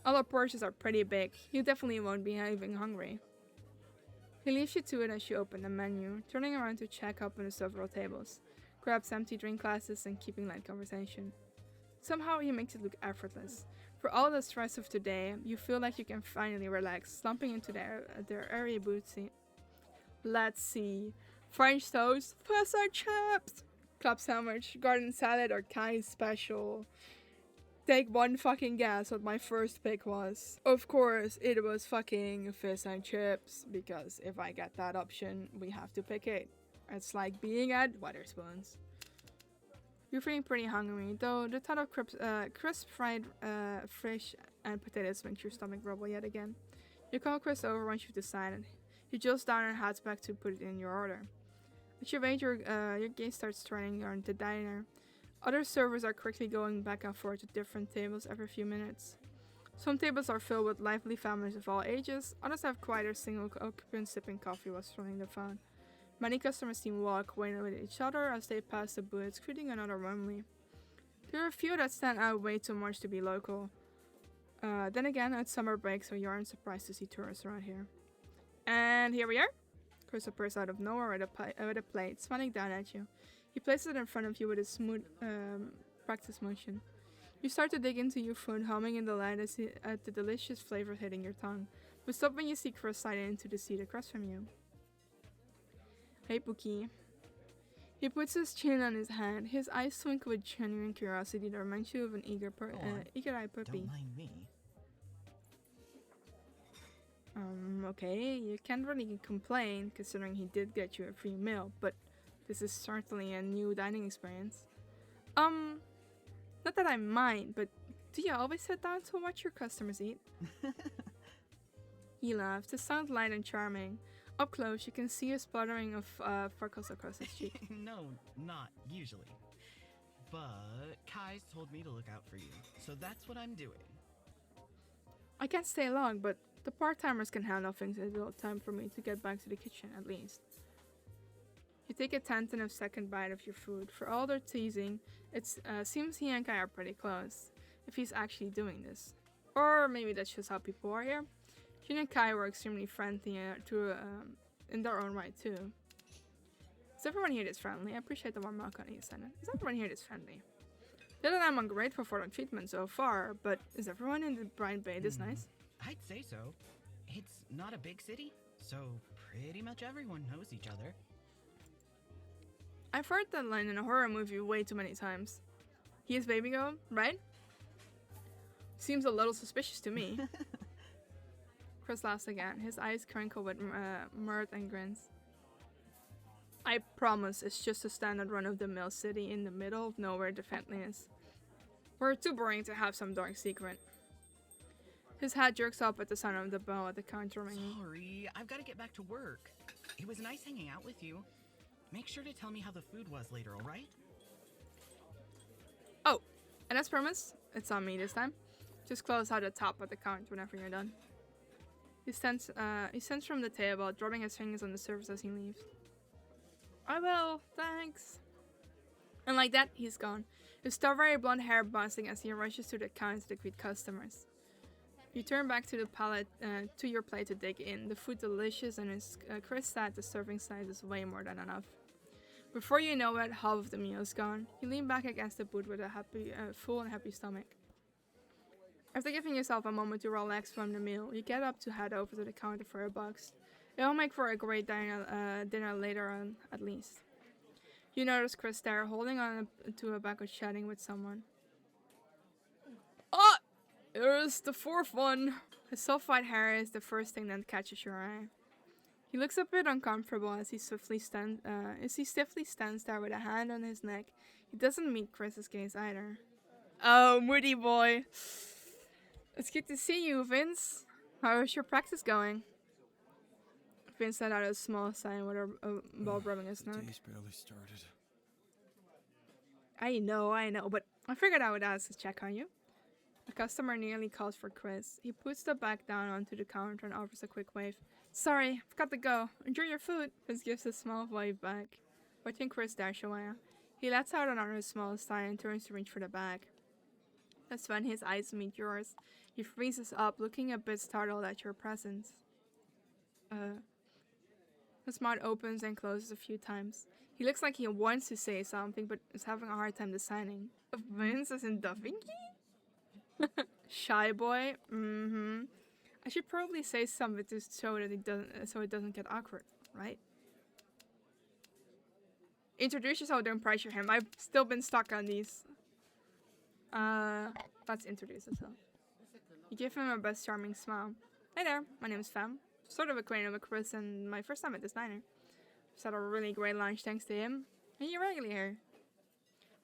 All our portions are pretty big. You definitely won't be even hungry. He leaves you to it as you open the menu, turning around to check up on the several tables, grabs empty drink glasses and keeping light conversation. Somehow he makes it look effortless. For all the stress of today, you feel like you can finally relax, slumping into their airy booth seat. Let's see. French toast, fish and chips, club sandwich, garden salad, or Kai's special. Take one fucking guess what my first pick was. Of course, it was fucking fish and chips, because if I get that option, we have to pick it. It's like being at Wetherspoons. You're feeling pretty hungry, though the thought of crisp fried fish and potatoes makes your stomach rumble yet again. You call Chris over once you've decided. He jolts down and heads back to put it in your order. As you wait, your gaze starts turning on the diner. Other servers are quickly going back and forth to different tables every few minutes. Some tables are filled with lively families of all ages, others have quieter single occupants sipping coffee while scrolling the phone. Many customers seem well acquainted with each other as they pass the booths, greeting another warmly. There are a few that stand out way too much to be local. Then again, it's summer break, so you aren't surprised to see tourists around here. And here we are. Chris appears out of nowhere with a plate, smiling down at you. He places it in front of you with a smooth practice motion. You start to dig into your food, humming in delight at the delicious flavor hitting your tongue, but stop when you see Chris slide into the seat across from you. Hey, Pookie. He puts his chin on his hand. His eyes twinkle with genuine curiosity that reminds you of an eager-eyed puppy. Don't mind me. Okay, you can't really complain considering he did get you a free meal, but this is certainly a new dining experience. Not that I mind, but do you always sit down to watch your customers eat? He laughs. It sounds light and charming. Up close, you can see a splattering of freckles across his cheek. No, not usually. But Kai's told me to look out for you, so that's what I'm doing. I can't stay long, but the part-timers can handle things until time for me to get back to the kitchen, at least. You take a tenth of a second bite of your food. For all their teasing, it seems he and Kai are pretty close, if he's actually doing this. Or maybe that's just how people are here. Jin and Kai were extremely friendly in their own right, too. Is everyone here this friendly? I appreciate the warm welcome you sent. Is everyone here this friendly? Not that I'm ungrateful for the treatment so far, but is everyone in the Brine Bay this nice? I'd say so. It's not a big city, so pretty much everyone knows each other. I've heard that line in a horror movie way too many times. He is Baby Girl, right? Seems a little suspicious to me. Chris laughs again. His eyes crinkle with mirth and grins. I promise it's just a standard run-of-the-mill city in the middle of nowhere the family is. We're too boring to have some dark secret. His head jerks up at the sound of the bell at the counter ringing. Sorry, I've got to get back to work. It was nice hanging out with you. Make sure to tell me how the food was later, alright? Oh, and as promised, it's on me this time. Just close out the top of the counter whenever you're done. He stands from the table, dropping his fingers on the surface as he leaves. I will, thanks. And like that, he's gone. His strawberry blonde hair bouncing as he rushes to the counter to greet customers. You turn back to the pallet, to your plate to dig in. The food delicious, and as Chris said, the serving size is way more than enough. Before you know it, half of the meal is gone. You lean back against the booth with a full and happy stomach. After giving yourself a moment to relax from the meal, you get up to head over to the counter for a box. It'll make for a great dinner later on, at least. You notice Chris there, holding on to a bag of chatting with someone. Oh! Here's the fourth one! His soft white hair is the first thing that catches your eye. He looks a bit uncomfortable as he stiffly stands there with a hand on his neck. He doesn't meet Chris's gaze either. Oh, moody boy! It's good to see you, Vince. How's your practice going? Vince let out a small sigh while rubbing his neck. The day's barely started. I know, but I figured I would ask to check on you. A customer nearly calls for Chris. He puts the bag down onto the counter and offers a quick wave. Sorry, I've got to go. Enjoy your food. Chris gives a small wave back. Watching Chris dash away, he lets out another small sigh and turns to reach for the bag. That's when his eyes meet yours. He freezes up, looking a bit startled at your presence. His mouth opens and closes a few times. He looks like he wants to say something, but is having a hard time deciding. Vince is in Davinky? Shy boy? I should probably say something to show that it doesn't get awkward, right? Introduce yourself, don't pressure him. I've still been stuck on these. Let's introduce ourselves. You give him a best charming smile. Hey there, my name is Fem. Sort of acquainted with Chris and my first time at this diner. Just had a really great lunch thanks to him. And you're regularly here.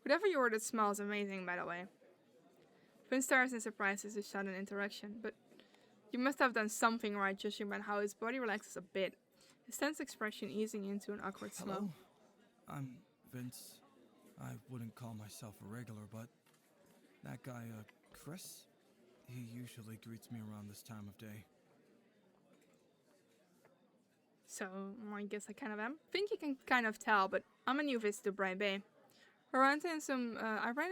Whatever you ordered smells amazing, by the way. Finn stares in surprise as his sudden interaction, but you must have done something right, judging by how his body relaxes a bit, his tense expression easing into an awkward smile. Hello, I'm Vince. I wouldn't call myself a regular, but that guy, Chris, he usually greets me around this time of day. So, I guess I kind of am. Think you can kind of tell, but I'm a new visit to Bright Bay. I ran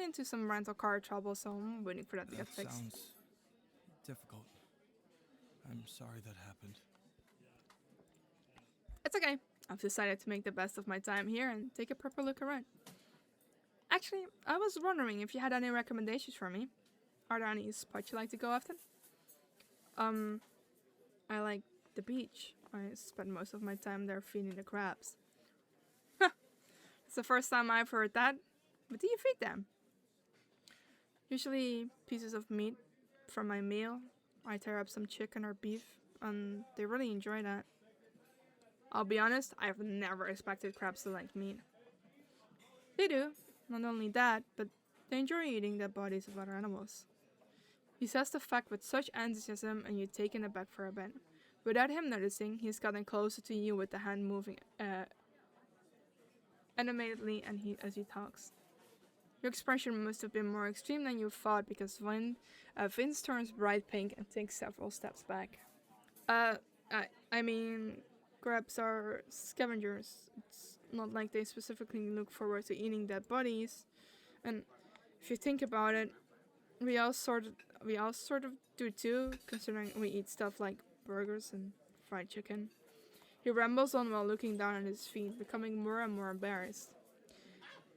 into some rental car trouble, so I'm waiting for that to get That fixed. sounds difficult. I'm sorry that happened. It's okay. I've decided to make the best of my time here and take a proper look around. Actually, I was wondering if you had any recommendations for me. Are there any spots you like to go often? I like the beach. I spend most of my time there feeding the crabs. It's the first time I've heard that. What do you feed them? Usually pieces of meat from my meal. I tear up some chicken or beef, and they really enjoy that. I'll be honest, I've never expected crabs to like meat. They do. Not only that, but they enjoy eating the bodies of other animals. He says the fact with such enthusiasm, and you take him aback for a bit. Without him noticing, he's gotten closer to you with the hand moving animatedly as he talks. Your expression must have been more extreme than you thought, because Vince turns bright pink and takes several steps back. I mean, crabs are scavengers. It's not like they specifically look forward to eating dead bodies. And if you think about it, we all sort of do too, considering we eat stuff like burgers and fried chicken. He rambles on while looking down at his feet, becoming more and more embarrassed.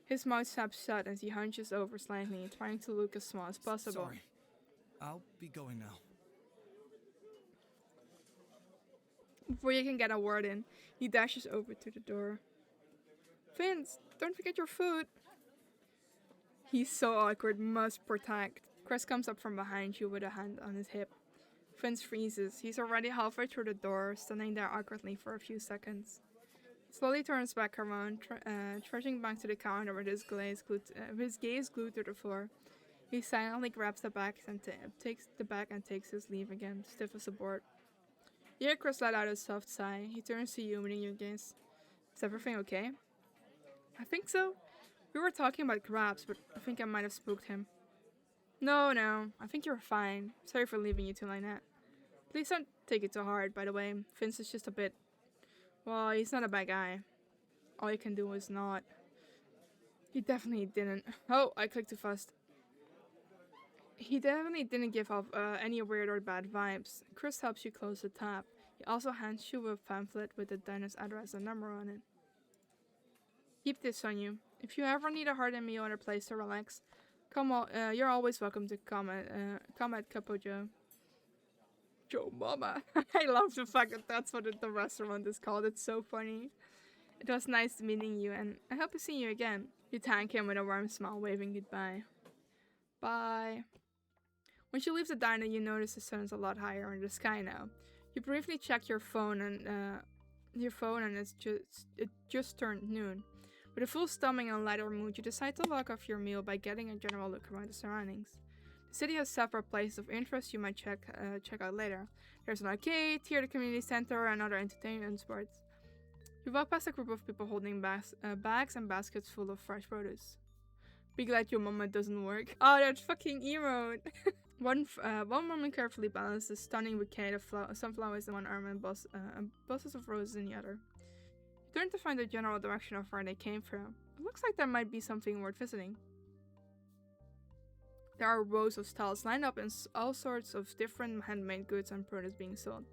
His mouth snaps shut as he hunches over slightly, trying to look as small as possible. Sorry. I'll be going now. Before you can get a word in, he dashes over to the door. Vince, don't forget your food. He's so awkward, must protect. Chris comes up from behind you with a hand on his hip. Vince freezes. He's already halfway through the door, standing there awkwardly for a few seconds. He slowly turns back around, trudging back to the counter with his gaze glued to the floor. He silently grabs the bag and takes his leave again, stiff as a board. You hear Chris let out a soft sigh. He turns to you, meeting your gaze. Is everything okay? I think so. We were talking about crabs, but I think I might have spooked him. No, I think you're fine. Sorry for leaving you two like that. Please don't take it too hard, by the way. Vince is just a bit... Well, he's not a bad guy. All you can do is not. He definitely didn't. Oh, I clicked too fast. He definitely didn't give off any weird or bad vibes. Chris helps you close the tab. He also hands you a pamphlet with the diner's address and number on it. Keep this on you. If you ever need a hearty meal or a place to relax, you're always welcome to come at Capo Joe. Joe Mama. I love the fact that that's what the restaurant is called. It's so funny. It was nice meeting you, and I hope to see you again. You thank him with a warm smile, waving goodbye. Bye. When you leave the diner, you notice the sun is a lot higher in the sky now. You briefly check your phone, and it just turned noon. With a full stomach and a lighter mood, you decide to log off your meal by getting a general look around the surroundings. The city has several places of interest you might check out later. There's an arcade, here the community center, and other entertainment spots. You walk past a group of people holding bags and baskets full of fresh produce. Be glad your mama doesn't work. Oh, that fucking emote! One woman carefully balances a stunning bouquet of sunflowers in one arm and buses of roses in the other. You turn to find the general direction of where they came from. It looks like there might be something worth visiting. There are rows of stalls lined up and all sorts of different handmade goods and produce being sold.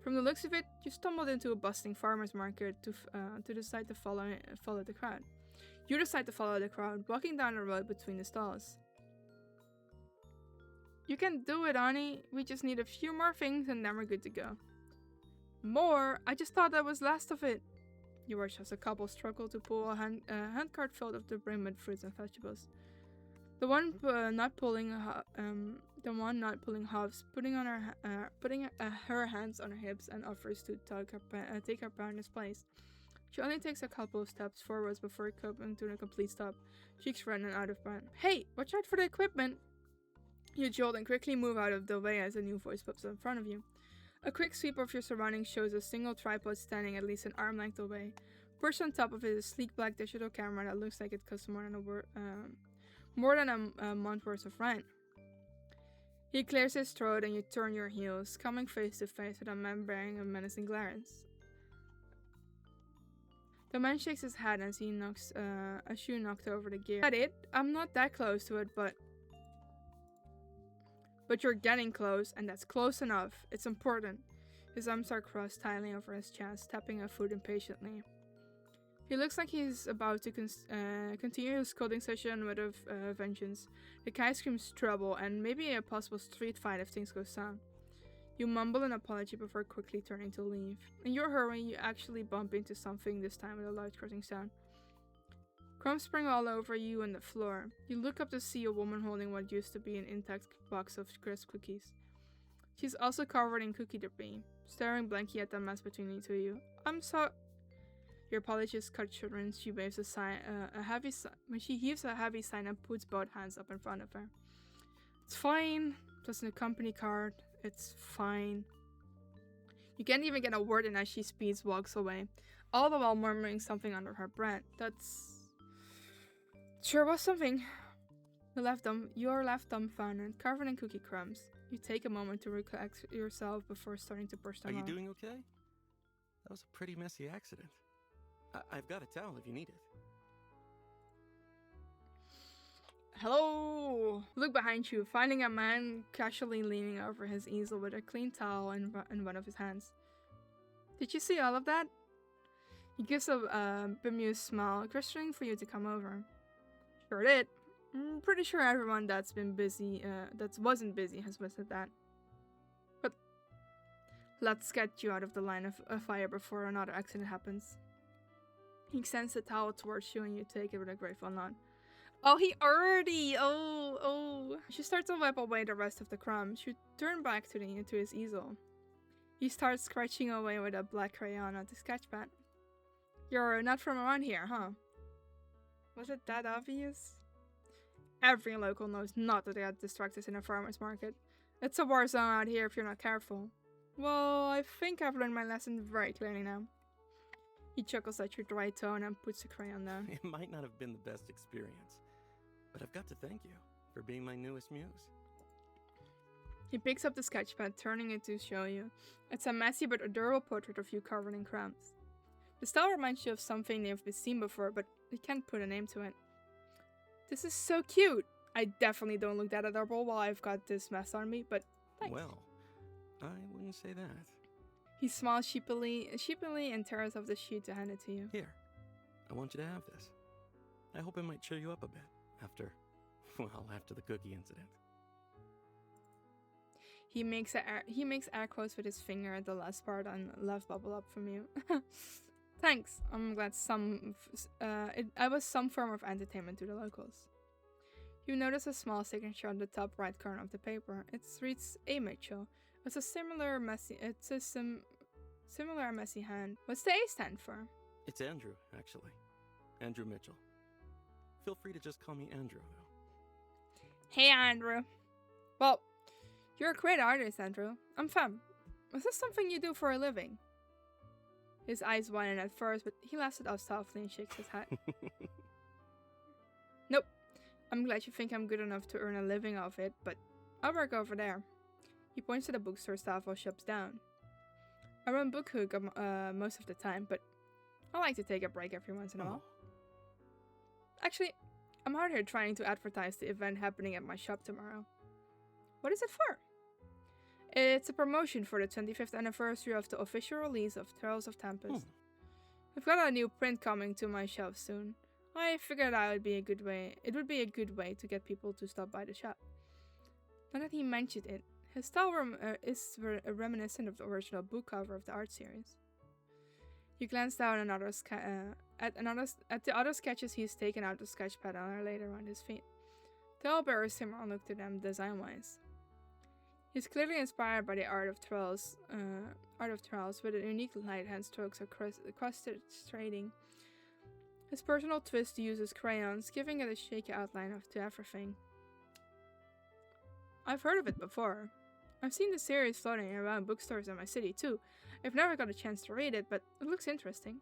From the looks of it, you stumbled into a bustling farmer's market to decide to follow the crowd. You decide to follow the crowd, walking down the road between the stalls. You can do it, Ani. We just need a few more things and then we're good to go. More? I just thought that was last of it. You watch as a couple struggle to pull a handcart filled of the brim with fruits and vegetables. The one not pulling halves, putting her hands on her hips and offers to take her partner's place. She only takes a couple of steps forwards before coming to a complete stop, cheeks red and out of breath. Hey, watch out for the equipment! You jolt and quickly move out of the way as a new voice pops up in front of you. A quick sweep of your surroundings shows a single tripod standing at least an arm length away. Perched on top of it is a sleek black digital camera that looks like it costs more than a month worth of rent. He clears his throat and you turn your heels, coming face to face with a man bearing a menacing glance. The man shakes his head as he knocks a shoe knocked over the gear. At it, I'm not that close to it, but you're getting close, and that's close enough. It's important. His arms are crossed tightly over his chest, tapping a foot impatiently. He looks like he's about to continue his scolding session with a vengeance. The guy screams trouble and maybe a possible street fight if things go south. You mumble an apology before quickly turning to leave. In your hurry, you actually bump into something, this time with a loud crunching sound. Crumbs spring all over you and the floor. You look up to see a woman holding what used to be an intact box of crisp cookies. She's also covered in cookie debris, staring blankly at the mess between the two of you. I'm so... Your apology is cut short when she waves when she heaves a heavy sigh and puts both hands up in front of her. It's fine. Just a company card. It's fine. You can't even get a word in as she speeds walks away, all the while murmuring something under her breath. That's... Sure was something. You're left dumbfounded, covered in cookie crumbs. You take a moment to recollect yourself before starting to burst them out. Are you doing okay? That was a pretty messy accident. I've got a towel if you need it. Hello! Look behind you, finding a man casually leaning over his easel with a clean towel in one of his hands. Did you see all of that? He gives a bemused smile, gesturing for you to come over. Sure did. I'm pretty sure everyone that wasn't busy has visited that. But let's get you out of the line of fire before another accident happens. He extends the towel towards you and you take it with a grateful nod. Oh, he already! Oh. She starts to wipe away the rest of the crumbs. You turn back to his easel. He starts scratching away with a black crayon at the sketchpad. You're not from around here, huh? Was it that obvious? Every local knows not to get distracted in a farmer's market. It's a war zone out here if you're not careful. Well, I think I've learned my lesson very clearly now. He chuckles at your dry tone and puts the crayon down. It might not have been the best experience, but I've got to thank you for being my newest muse. He picks up the sketchpad, turning it to show you. It's a messy but adorable portrait of you covered in crumbs. The style reminds you of something they've seen before, but you can't put a name to it. This is so cute! I definitely don't look that adorable while I've got this mess on me, but thanks. Well, I wouldn't say that. He smiles sheepily and tears off the sheet to hand it to you. Here, I want you to have this. I hope it might cheer you up a bit after the cookie incident. He makes air quotes with his finger at the last part and love bubble up from you. Thanks. I'm glad I was some form of entertainment to the locals. You notice a small signature on the top right corner of the paper. It reads A. Mitchell. It's a similar messy hand. What's the A stand for? It's Andrew, actually. Andrew Mitchell. Feel free to just call me Andrew, though. Hey, Andrew. Well, you're a great artist, Andrew. I'm fam. Is this something you do for a living? His eyes widen at first, but he laughs it off softly and shakes his head. Nope. I'm glad you think I'm good enough to earn a living off it, but I'll work over there. He points to the bookstore staff while shops down. I run Book Hook most of the time, but I like to take a break every once in a while. Actually, I'm out here trying to advertise the event happening at my shop tomorrow. What is it for? It's a promotion for the 25th anniversary of the official release of Trails of Tempest. We've got a new print coming to my shelf soon. I figured it would be a good way to get people to stop by the shop. Now that he mentioned it, his style is reminiscent of the original book cover of the art series. You glance down at the other sketches he's taken out of the sketchpad and are laid around his feet. They all bear a similar look to them design-wise. He's clearly inspired by the art of twirls with a unique light hand strokes across shading. His personal twist uses crayons, giving it a shaky outline to everything. I've heard of it before. I've seen the series floating around bookstores in my city too. I've never got a chance to read it, but it looks interesting.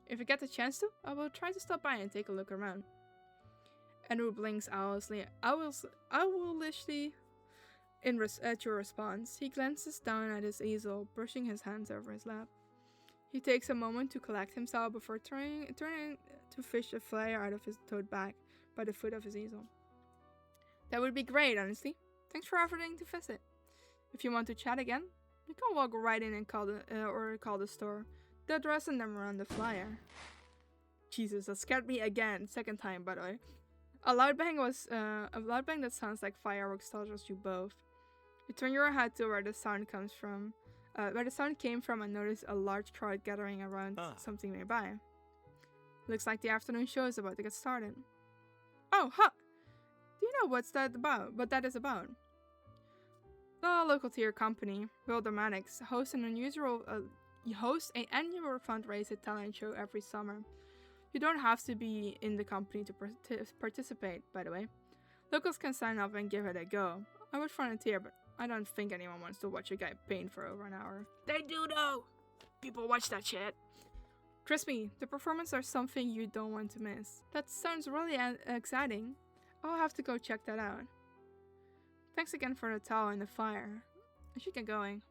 If I get the chance to, I will try to stop by and take a look around. Andrew blinks owlishly at your response. He glances down at his easel, brushing his hands over his lap. He takes a moment to collect himself before turning to fish a flyer out of his tote bag by the foot of his easel. That would be great, honestly. Thanks for offering to visit. If you want to chat again, you can walk right in and call the store. The address and number on the flyer. Jesus, that scared me again. Second time, by the way. A loud bang that sounds like fireworks startles you both. You turn your head to where the sound came from, and notice a large crowd gathering around something nearby. Looks like the afternoon show is about to get started. Oh, huh! Do you know what that is about? The local tier company, Will Dramatics, hosts an annual fundraiser talent show every summer. You don't have to be in the company to participate, by the way. Locals can sign up and give it a go. I would volunteer, but I don't think anyone wants to watch a guy paint for over an hour. They do though! People watch that shit. Trust me, the performances are something you don't want to miss. That sounds really exciting. I'll have to go check that out. Thanks again for the towel and the fire. I should get going.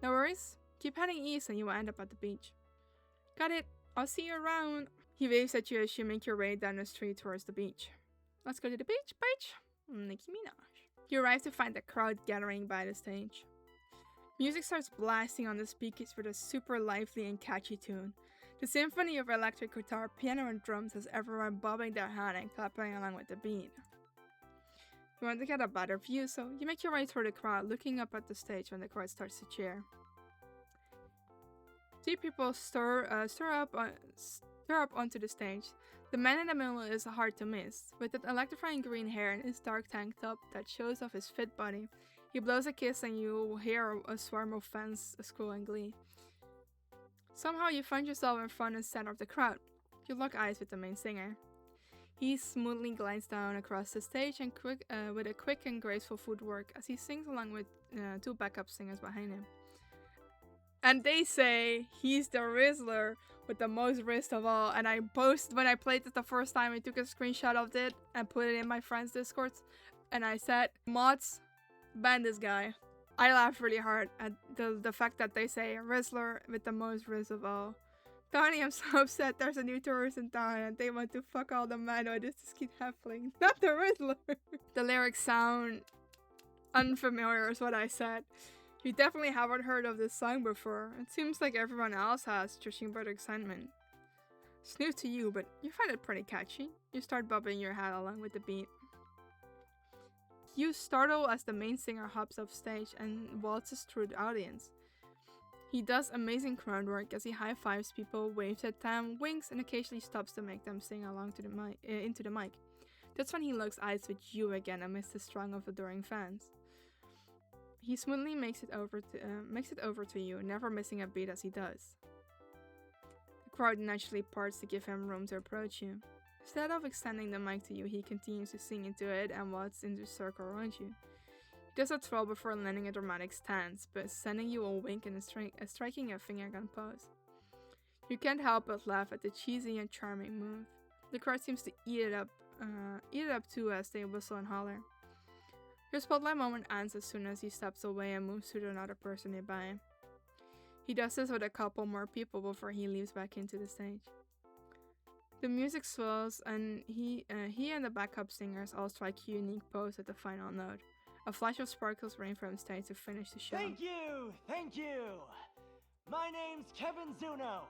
No worries. Keep heading east and you will end up at the beach. Got it. I'll see you around. He waves at you as you make your way down the street towards the beach. Let's go to the beach. Nicki Minaj. You arrive to find the crowd gathering by the stage. Music starts blasting on the speakers with a super lively and catchy tune. The symphony of electric guitar, piano, and drums has everyone bobbing their head and clapping along with the beat. You want to get a better view, so you make your way through the crowd, looking up at the stage when the crowd starts to cheer. Three people stir up onto the stage. The man in the middle is hard to miss. With that electrifying green hair and his dark tank top that shows off his fit body, he blows a kiss and you hear a swarm of fans squeal in glee. Somehow you find yourself in front and center of the crowd. You lock eyes with the main singer. He smoothly glides down across the stage and with a quick and graceful footwork as he sings along with two backup singers behind him. And they say he's the Rizzler with the most wrist of all. And when I played it the first time, I took a screenshot of it and put it in my friend's Discords. And I said, mods, ban this guy. I laughed really hard at the fact that they say Rizzler with the most wrist of all. Tony, I'm so upset there's a new tourist in town and they want to fuck all the men with this skin halfling. Not the Rizzler. The lyrics sound unfamiliar is what I said. You definitely haven't heard of this song before. It seems like everyone else has, judging by the excitement. It's new to you, but you find it pretty catchy. You start bobbing your head along with the beat. You startle as the main singer hops off stage and waltzes through the audience. He does amazing crowd work as he high-fives people, waves at them, winks, and occasionally stops to make them sing along to the into the mic. That's when he locks eyes with you again amidst the throng of adoring fans. He smoothly makes it over to you, never missing a beat as he does. The crowd naturally parts to give him room to approach you. Instead of extending the mic to you, he continues to sing into it and waltz into the circle around you. He does a twirl before landing a dramatic stance, but sending you a wink and striking a finger gun pose. You can't help but laugh at the cheesy and charming move. The crowd seems to eat it up too as they whistle and holler. Your spotlight moment ends as soon as he steps away and moves to another person nearby. He does this with a couple more people before he leaves back into the stage. The music swells and he and the backup singers all strike a unique pose at the final note. A flash of sparkles rain from the stage to finish the show. Thank you! My name's Kevin Zuno,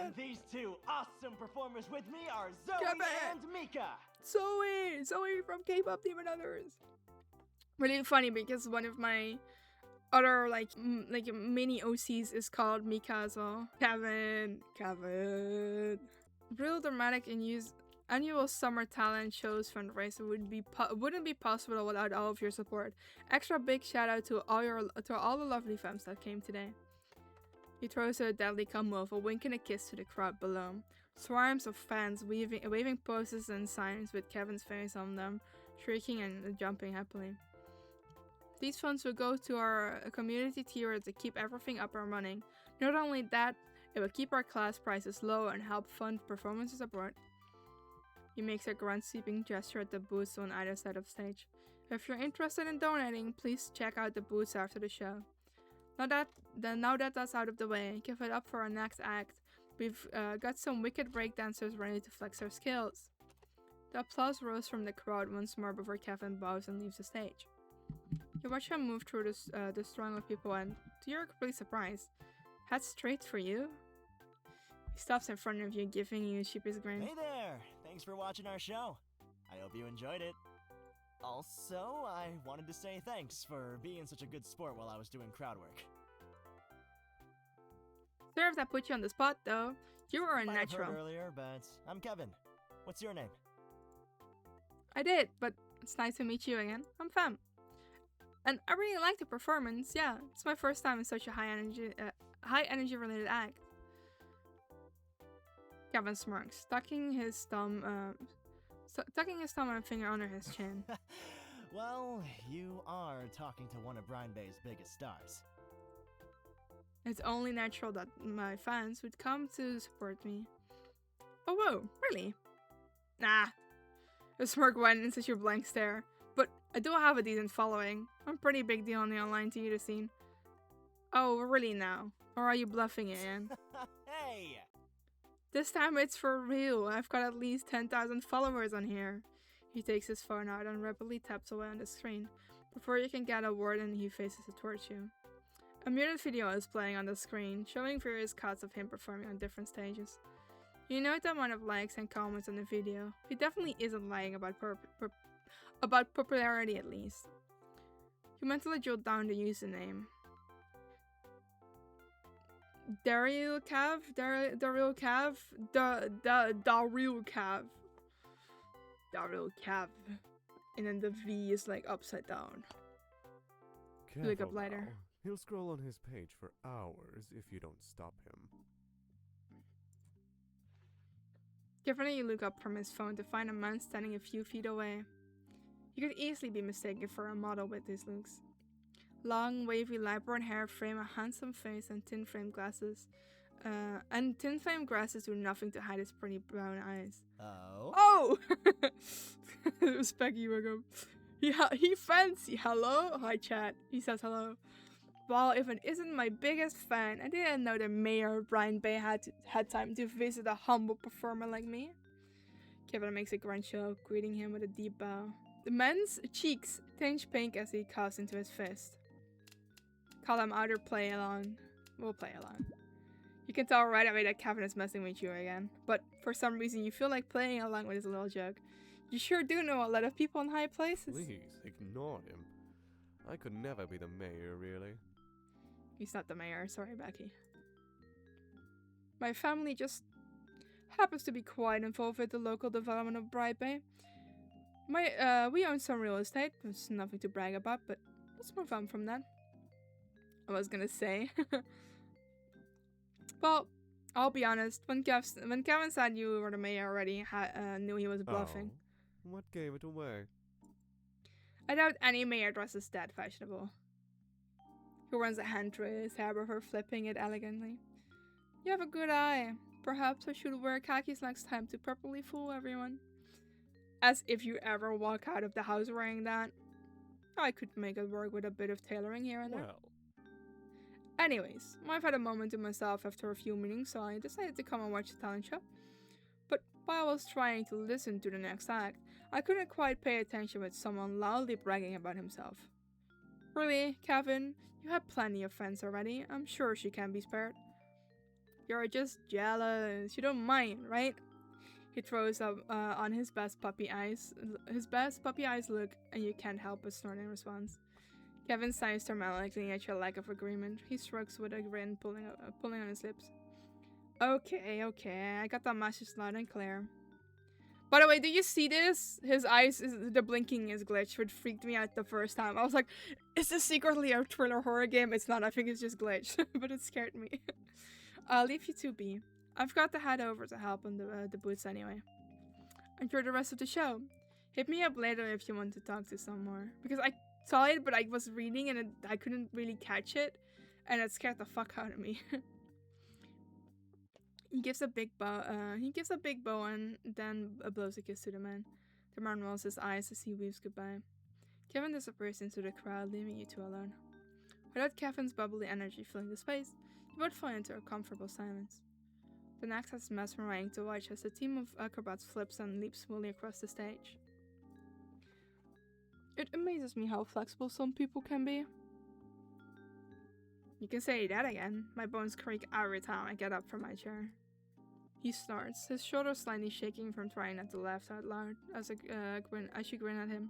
and these two awesome performers with me are Zoe and Mika! Zoe from K-pop Demon Hunters! Really funny because one of my other mini OCs is called Mika as well. Kevin. Real dramatic and Annual summer talent shows fundraiser wouldn't be possible without all of your support. Extra big shout out to all the lovely femmes that came today. He throws a deadly combo of a wink and a kiss to the crowd below. Swarms of fans waving posters and signs with Kevin's face on them, shrieking and jumping happily. These funds will go to our community tier to keep everything up and running. Not only that, it will keep our class prices low and help fund performances abroad. He makes a grunt sweeping gesture at the booths on either side of stage. If you're interested in donating, please check out the booths after the show. Now that that's out of the way, give it up for our next act. We've got some wicked breakdancers ready to flex their skills. The applause rose from the crowd once more before Kevin bows and leaves the stage. You watch him move through the throng of people and, to your complete surprise, heads straight for you. He stops in front of you, giving you a sheepish grin. Hey there! Thanks for watching our show. I hope you enjoyed it. Also, I wanted to say thanks for being such a good sport while I was doing crowd work. Sorry if that put you on the spot, though. You were a Might have heard natural. earlier, but I'm Kevin. What's your name? I did, but it's nice to meet you again. I'm Fem. And I really liked the performance. Yeah, it's my first time in such a high energy related act. Kevin smirks, tucking his thumb and finger under his chin. Well, you are talking to one of Brian Bay's biggest stars. It's only natural that my fans would come to support me. Oh whoa, really? Nah. The smirk went into your blank stare. But I do have a decent following. I'm a pretty big deal on the online theater scene. Oh, really now? Or are you bluffing again? Hey! This time it's for real. I've got at least 10,000 followers on here. He takes his phone out and rapidly taps away on the screen. Before you can get a word in, he faces it towards you. A muted video is playing on the screen, showing various cuts of him performing on different stages. You note the amount of likes and comments on the video. He definitely isn't lying about popularity, at least. You mentally jot down the username. Daryl Cav, and then the V is like upside down. Look up later. Now. He'll scroll on his page for hours if you don't stop him. Carefully, you look up from his phone to find a man standing a few feet away. You could easily be mistaken for a model with these looks. Long, wavy, light brown hair frame a handsome face and thin frame glasses. Thin frame glasses do nothing to hide his pretty brown eyes. Oh? Oh! It was Becky Wiggum. He fancy. Hello? Hi, chat. He says hello. Well, if it isn't my biggest fan, I didn't know the mayor, Brian Bay, had time to visit a humble performer like me. Kevin makes a grunt show, greeting him with a deep bow. The man's cheeks tinge pink as he coughs into his fist. Call him out or play along. We'll play along. You can tell right away that Kevin is messing with you again, but for some reason you feel like playing along with his little joke. You sure do know a lot of people in high places. Please, ignore him. I could never be the mayor, really. He's not the mayor, sorry Becky. My family just happens to be quite involved with the local development of Bright Bay. We own some real estate, there's nothing to brag about, but let's move on from that. I was gonna say. Well, I'll be honest, when Kevin said you were the mayor already, knew he was bluffing. Oh, what gave it away? I doubt any mayor dresses that fashionable. He runs a hand through his hair before flipping it elegantly. You have a good eye. Perhaps I should wear khakis next time to properly fool everyone. As if you ever walk out of the house wearing that. I could make it work with a bit of tailoring here and there. Well, Anyways, I've had a moment to myself after a few meetings, so I decided to come and watch the talent show. But while I was trying to listen to the next act, I couldn't quite pay attention with someone loudly bragging about himself. Really, Kevin? You have plenty of friends already. I'm sure she can be spared. You're just jealous. You don't mind, right? He throws up on his best puppy eyes look, and you can't help but snort in response. Kevin sighs dramatically at your lack of agreement. He shrugs with a grin, pulling on his lips. Okay, I got that message loud and clear. By the way, did you see this? His eyes, the blinking is glitched, which freaked me out the first time. I was like, is this secretly a thriller horror game? It's not, I think it's just glitched, but it scared me. I'll leave you to be. I've got to head over to help on the boots anyway. Enjoy the rest of the show. Hit me up later if you want to talk to some more. Because I saw it, but I was reading and I couldn't really catch it. And it scared the fuck out of me. He gives a big bow and then blows a kiss to the man. The man rolls his eyes as he waves goodbye. Kevin disappears into the crowd, leaving you two alone. Without Kevin's bubbly energy filling the space, you both fall into a comfortable silence. The next is mesmerizing to watch as the team of acrobats flips and leaps smoothly across the stage. It amazes me how flexible some people can be. You can say that again. My bones creak every time I get up from my chair. He snorts, his shoulders slightly shaking from trying not to laugh out loud as you grin at him.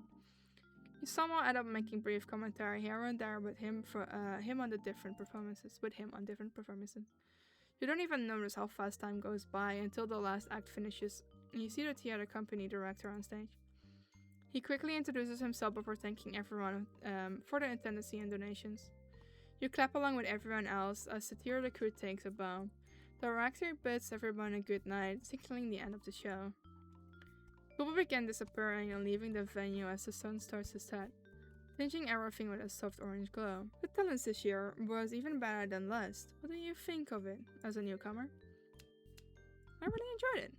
You somehow end up making brief commentary here and there with him on different performances. You don't even notice how fast time goes by until the last act finishes and you see the theater company director on stage. He quickly introduces himself before thanking everyone for their attendance and donations. You clap along with everyone else as the theater crew takes a bow. The director bids everyone a good night, signaling the end of the show. People begin disappearing and leaving the venue as the sun starts to set, tinging everything with a soft orange glow. The talents this year was even better than last. What do you think of it as a newcomer? I really enjoyed it.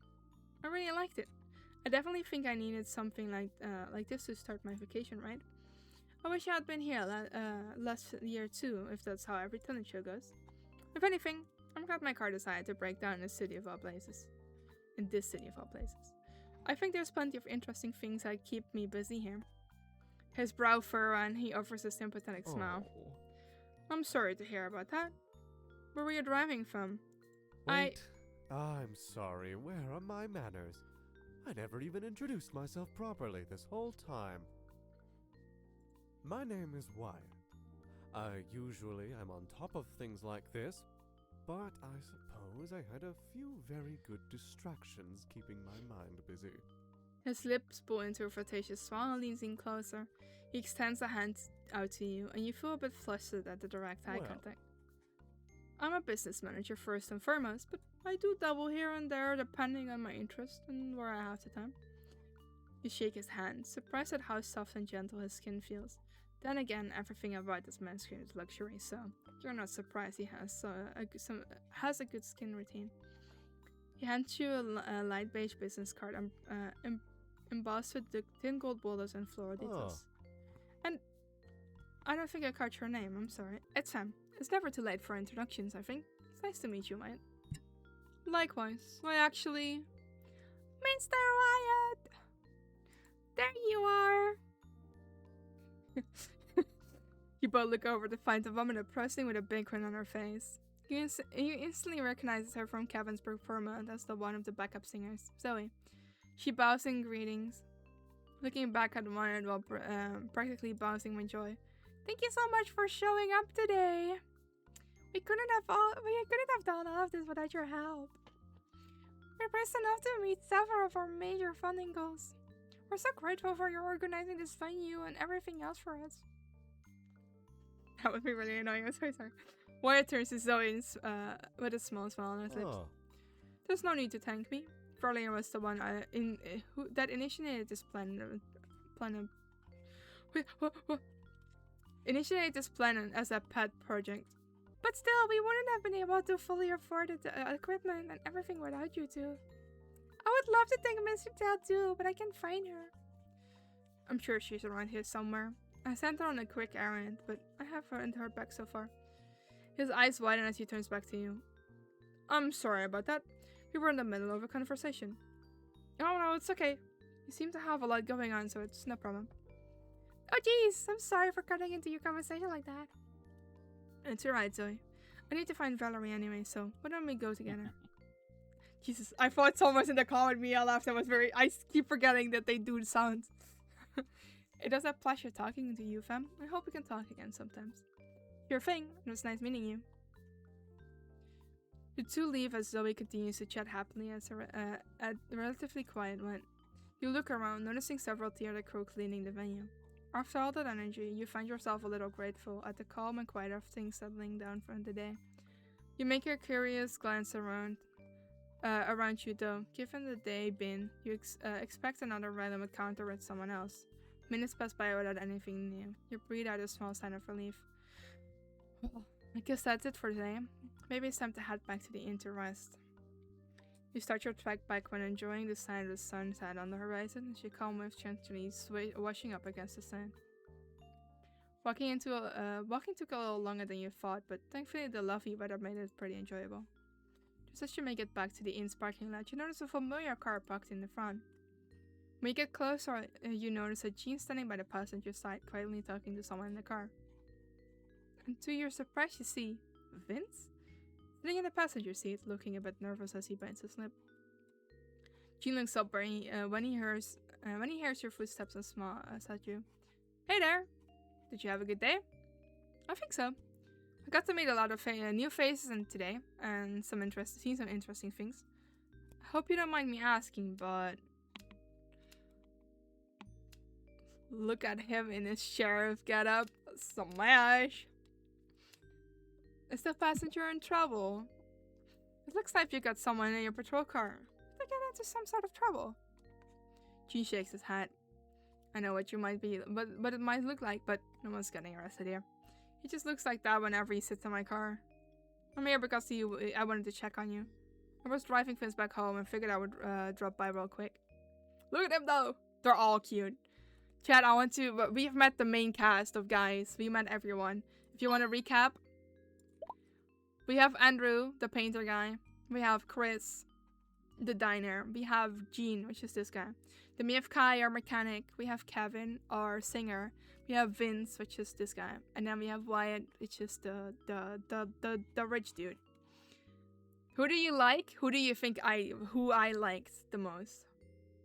I really liked it. I definitely think I needed something like this to start my vacation, right? I wish I had been here last year too, if that's how every talent show goes. If anything, I'm glad my car decided to break down in this city of all places. I think there's plenty of interesting things that keep me busy here. His brow furrows and he offers a sympathetic smile. I'm sorry to hear about that. Where were you driving from? Wait, I'm sorry, where are my manners? I never even introduced myself properly this whole time. My name is Wyatt. Usually I'm on top of things like this, but I suppose I had a few very good distractions keeping my mind busy. His lips pull into a flirtatious smile and leans in closer. He extends a hand out to you, and you feel a bit flustered at the direct eye contact. I'm a business manager first and foremost, but I do dabble here and there depending on my interest and where I have the time. You shake his hand, surprised at how soft and gentle his skin feels. Then again, everything about this man screams luxury, so you're not surprised he has a good skin routine. He hands you a light beige business card embossed with the thin gold boulders and floral details. And I don't think I caught your name, I'm sorry. It's Sam. It's never too late for introductions, I think. It's nice to meet you, Wyatt. Likewise. I actually... Mr. Wyatt! There you are! You both look over to find the woman approaching with a big grin on her face. You instantly recognize her from Kevin's performance as the one of the backup singers, Zoe. She bows in greetings, looking back at Wyatt while practically bouncing with joy. Thank you so much for showing up today. We couldn't have done all of this without your help. We're blessed enough to meet several of our major funding goals. We're so grateful for your organizing this venue and everything else for us. That would be really annoying. I'm so sorry. Wyatt turns to Zoe with a small smile on his lips. There's no need to thank me. Frolier was the one that initiated this plan as a pet project. But still, we wouldn't have been able to fully afford the equipment and everything without you two. I would love to thank Miss Patel too, but I can't find her. I'm sure she's around here somewhere. I sent her on a quick errand, but I haven't heard back so far. His eyes widen as he turns back to you. I'm sorry about that. We were in the middle of a conversation. Oh no, it's okay. You seem to have a lot going on, so it's no problem. Oh jeez, I'm sorry for cutting into your conversation like that. It's alright, Zoe. I need to find Valerie anyway, so why don't we go together? Jesus, I thought someone was in the car with me. I laughed. I keep forgetting that they do the sounds. It was a pleasure talking to you, fam. I hope we can talk again sometimes. Your thing. It was nice meeting you. The two leave as Zoe continues to chat happily as a relatively quiet one. You look around, noticing several theater crew cleaning the venue. After all that energy, you find yourself a little grateful at the calm and quiet of things settling down for the day. You make a curious glance around you though. Given the day been, you expect another random encounter with someone else. Minutes pass by without anything new. You breathe out a small sign of relief. Well, I guess that's it for today. Maybe it's time to head back to the inn to rest. You start your trek back when enjoying the sight of the sunset on the horizon as you calm with gently washing up against the sand. Walking took a little longer than you thought, but thankfully the lovely weather made it pretty enjoyable. Just as you make it back to the inn's parking lot, you notice a familiar car parked in the front. When you get closer, you notice a Jean standing by the passenger side, quietly talking to someone in the car. And to your surprise, you see Vince sitting in the passenger seat, looking a bit nervous as he bites his lip. Jean looks up when he hears your footsteps and smiles at you. Hey there! Did you have a good day? I think so. I got to meet a lot of new faces today, and see some interesting things. I hope you don't mind me asking, but look at him in his sheriff getup. Smash! Is the passenger in trouble? It looks like you got someone in your patrol car. Did they get into some sort of trouble? Jean shakes his head. I know what you might be, but it might look like, but no one's getting arrested here. He just looks like that whenever he sits in my car. I'm here because I wanted to check on you. I was driving Vince back home and figured I would drop by real quick. Look at them though! They're all cute. Chad, we've met the main cast of guys. We met everyone. If you want to recap, we have Andrew, the painter guy. We have Chris, the diner. We have Jean, which is this guy. Then we have Kai, our mechanic. We have Kevin, our singer. We have Vince, which is this guy. And then we have Wyatt, which is the rich dude. Who do you like? Who do you think who I liked the most?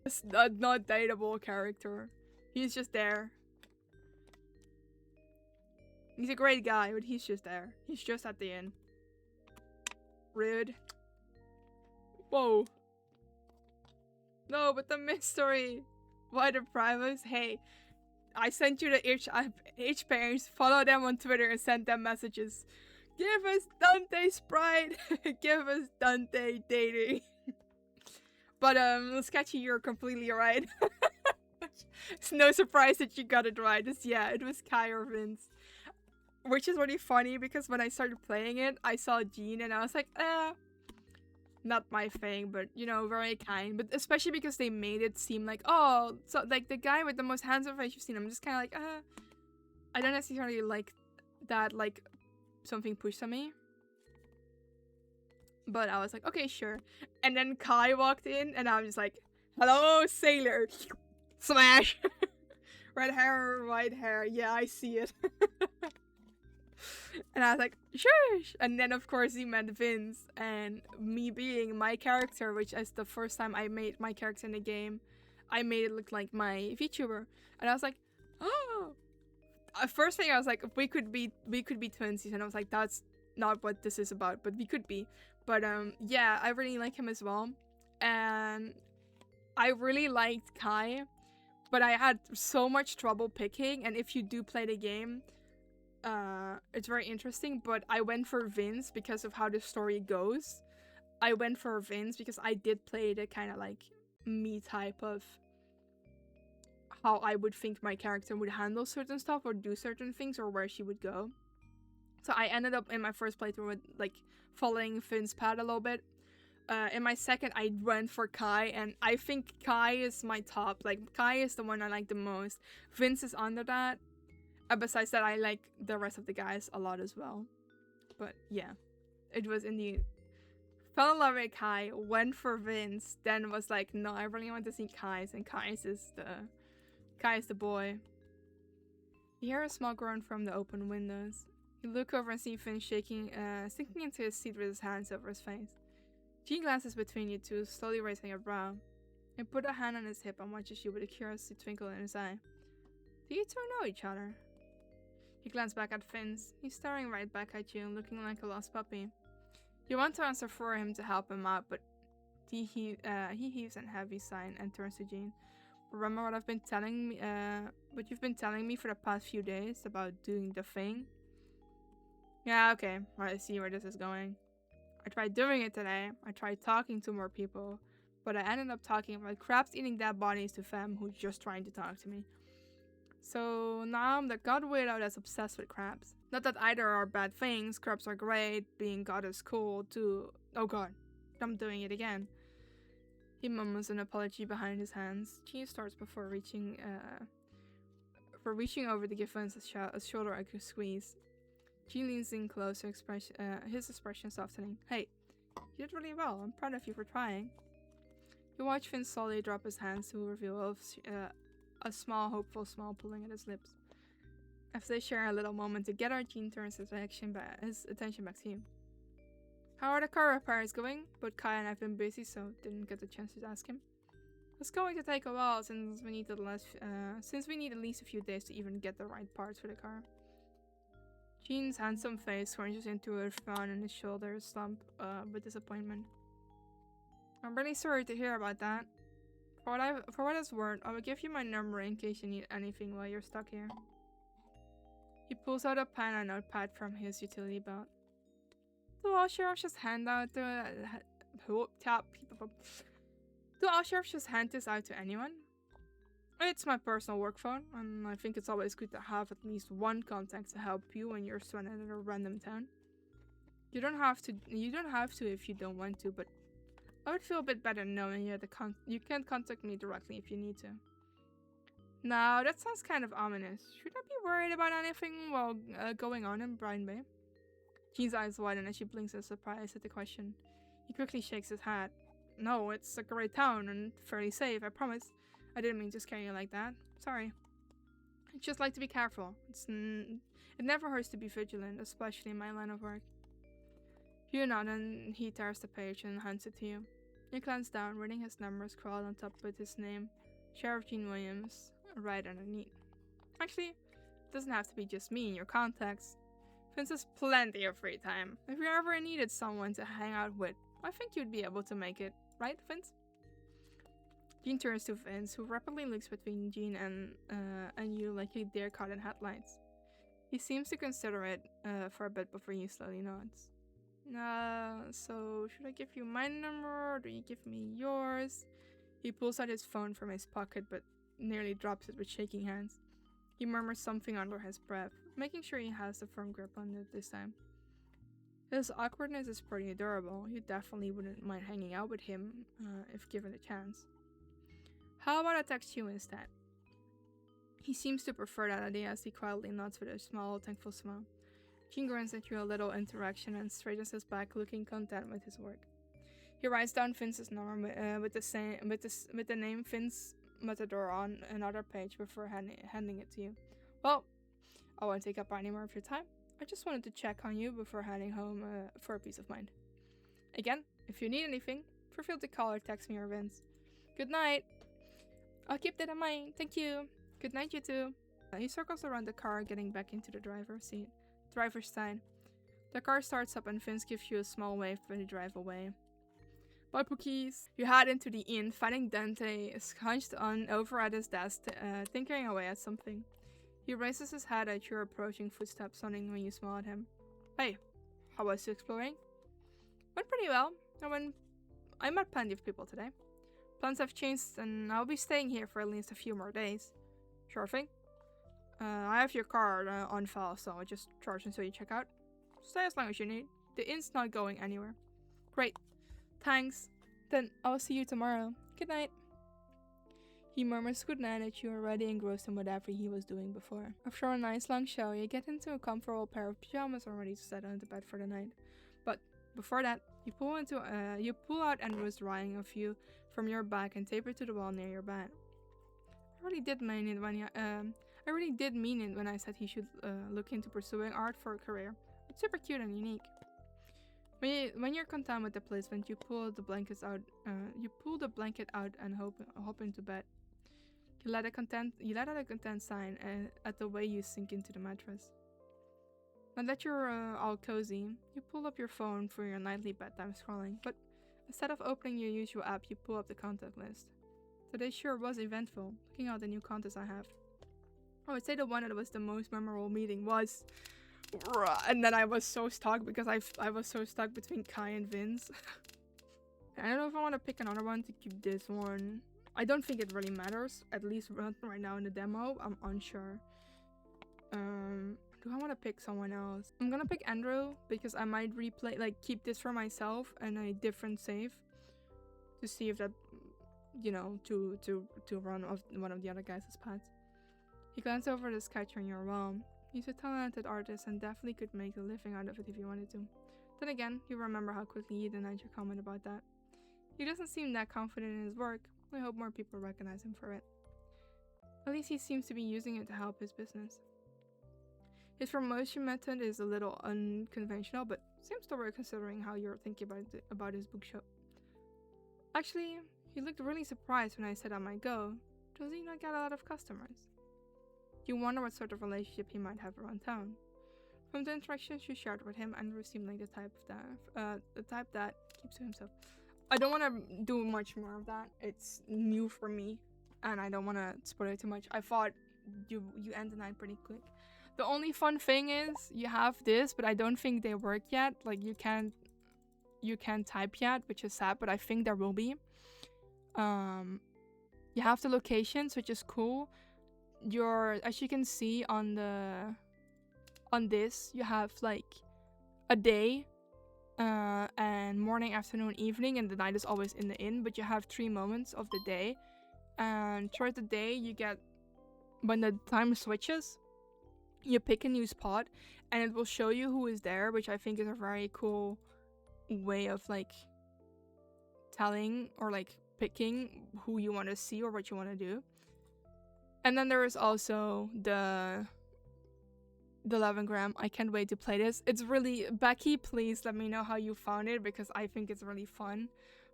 It's a not dateable character. He's just there. He's a great guy, but he's just there. He's just at the inn. Rude. Whoa. No, but the mystery. Why the private? Hey, I sent you the H parents. Follow them on Twitter and send them messages. Give us Dante Sprite. Give us Dante dating. But Sketchy, you're completely right. It's no surprise that you got it right. It was Kai or Vince. Which is really funny because when I started playing it, I saw Jean and I was like, not my thing, but you know, very kind. But especially because they made it seem like, oh, so like the guy with the most handsome face you've seen. I'm just kind of like, I don't necessarily like that, like something pushed on me. But I was like, okay, sure. And then Kai walked in and I was just like, hello, sailor. Smash. Red hair, white hair. Yeah, I see it. And I was like, sure. And then of course he met Vince, and me being my character, which is the first time I made my character in the game, I made it look like my VTuber. And I was like, oh. First thing I was like, we could be twinsies, and I was like, that's not what this is about, but we could be. But yeah, I really like him as well. And I really liked Kai, but I had so much trouble picking, and if you do play the game, it's very interesting, but I went for Vince because of how the story goes. I went for Vince because I did play the kind of like me type of how I would think my character would handle certain stuff or do certain things or where she would go. So I ended up in my first playthrough with like following Vince's path a little bit. In my second, I went for Kai, and I think Kai is my top. Like, Kai is the one I like the most. Vince is under that. Besides that, I like the rest of the guys a lot as well. But yeah, it was indeed. Fell in love with Kai, went for Vince, then was like, no, I really want to see Kai's, and Kai's is the boy. You hear a small groan from the open windows. You look over and see Vince sinking into his seat with his hands over his face. Jean glances between you two, slowly raising a brow. He put a hand on his hip and watches you with a curious twinkle in his eye. Do you two know each other? You glance back at Vince. He's staring right back at you, looking like a lost puppy. You want to answer for him to help him out, but he heaves a heavy sigh and turns to Jean. Remember what I've been telling me, what you've been telling me for the past few days about doing the thing? Yeah, okay. I see where this is going. I tried doing it today. I tried talking to more people, but I ended up talking about crabs eating dead bodies to fam who's just trying to talk to me. So now I'm the god weirdo that's obsessed with crabs. Not that either are bad things. Crabs are great. Being god is cool too. Oh god, I'm doing it again. He mumbles an apology behind his hands. Gene starts before reaching over to give Vince a shoulder a squeeze. Gene leans in closer, his expression softening. Hey, you did really well. I'm proud of you for trying. You watch Vince slowly drop his hands to reveal a small, hopeful smile pulling at his lips. After they share a little moment together, Gene turns his attention back to you. How are the car repairs going? Both Kai and I've been busy, so didn't get the chance to ask him. It's going to take a while since we need at least a few days to even get the right parts for the car. Gene's handsome face scrunches into a frown and his shoulders slump with disappointment. I'm really sorry to hear about that. For what it's worth, I will give you my number in case you need anything while you're stuck here. He pulls out a pen and notepad from his utility belt. Do all sheriffs just hand this out to anyone? It's my personal work phone, and I think it's always good to have at least one contact to help you when you're stranded in a random town. You don't have to if you don't want to, but I would feel a bit better knowing you can contact me directly if you need to. Now, that sounds kind of ominous. Should I be worried about anything while going on in Brine Bay? Gene's eyes widen as she blinks in surprise at the question. He quickly shakes his head. No, it's a great town and fairly safe, I promise. I didn't mean to scare you like that. Sorry. I'd just like to be careful. It never hurts to be vigilant, especially in my line of work. You nod and he tears the page and hands it to you. You glance down, reading his number scrawled on top with his name, Sheriff Gene Williams, right underneath. Actually, it doesn't have to be just me in your contacts. Vince has plenty of free time. If you ever needed someone to hang out with, I think you'd be able to make it. Right, Vince? Gene turns to Vince, who rapidly looks between Gene and you like a deer caught in headlights. He seems to consider it for a bit before he slowly nods. So should I give you my number or do you give me yours? He pulls out his phone from his pocket but nearly drops it with shaking hands. He murmurs something under his breath, making sure he has a firm grip on it this time. His awkwardness is pretty adorable. You definitely wouldn't mind hanging out with him if given a chance. How about I text you instead? He seems to prefer that idea as he quietly nods with a small, thankful smile. Gene grins at you a little interaction and straightens his back, looking content with his work. He writes down Vince's number with the name Vince Matador on another page before handing it to you. Well, I won't take up any more of your time. I just wanted to check on you before heading home for a peace of mind. Again, if you need anything, feel free to call or text me or Vince. Good night. I'll keep that in mind. Thank you. Good night, you two. He circles around the car, getting back into the driver's side. The car starts up and Vince gives you a small wave when you drive away. Bye, Pookies. You head into the inn, finding Dante is hunched over at his desk, tinkering away at something. He raises his head at your approaching footsteps, sounding when you smile at him. Hey, how was you exploring? Went pretty well. I met plenty of people today. Plans have changed and I'll be staying here for at least a few more days. Sure thing. I have your card on file, so I'll just charge until you check out. Stay as long as you need. The inn's not going anywhere. Great. Thanks. Then I'll see you tomorrow. Good night. He murmurs good night at you, already engrossed in whatever he was doing before. After a nice long show, you get into a comfortable pair of pajamas and ready to settle into bed for the night. But before that, you pull out Andrew's drawing of you from your bag and tape it to the wall near your bed. I really did mean it when I said he should look into pursuing art for a career. It's super cute and unique. When you're content with the placement, you pull the blanket out and hop into bed. You let out a content sign at the way you sink into the mattress. Now that you're all cozy, you pull up your phone for your nightly bedtime scrolling, but instead of opening your usual app, you pull up the contact list. Today sure was eventful. Looking at the new contest I have. Oh, I'd say the one that was the most memorable meeting was... And then I was so stuck because I was so stuck between Kai and Vince. I don't know if I want to pick another one to keep this one. I don't think it really matters. At least right now in the demo. I'm unsure. Do I want to pick someone else? I'm gonna pick Andrew because I might replay, like, keep this for myself and a different save to see if that, you know, to run off one of the other guys' paths. He glanced over the sketch on your wall. He's a talented artist and definitely could make a living out of it if he wanted to. Then again, you remember how quickly he denied your comment about that. He doesn't seem that confident in his work. I hope more people recognize him for it. At least he seems to be using it to help his business. His promotion method is a little unconventional, but seems to work considering how you're thinking about his bookshop. Actually, he looked really surprised when I said I might go. Does he not get a lot of customers? You wonder what sort of relationship he might have around town. From the interactions you shared with him, Andrew seemed like the type that keeps to himself. I don't want to do much more of that. It's new for me, and I don't want to spoil it too much. I thought you end the night pretty quick. The only fun thing is you have this, but I don't think they work yet. Like you can't type yet, which is sad, but I think there will be. You have the locations, which is cool. As you can see on this, you have like a day, and morning, afternoon, evening, and the night is always in the inn, but you have 3 moments of the day, and throughout the day you get, when the time switches, you pick a new spot and it will show you who is there, which I think is a very cool way of like telling or like picking who you want to see or what you want to do. And then there is also the 11-gram. I can't wait to play this. It's really... Becky, please let me know how you found it because I think it's really fun.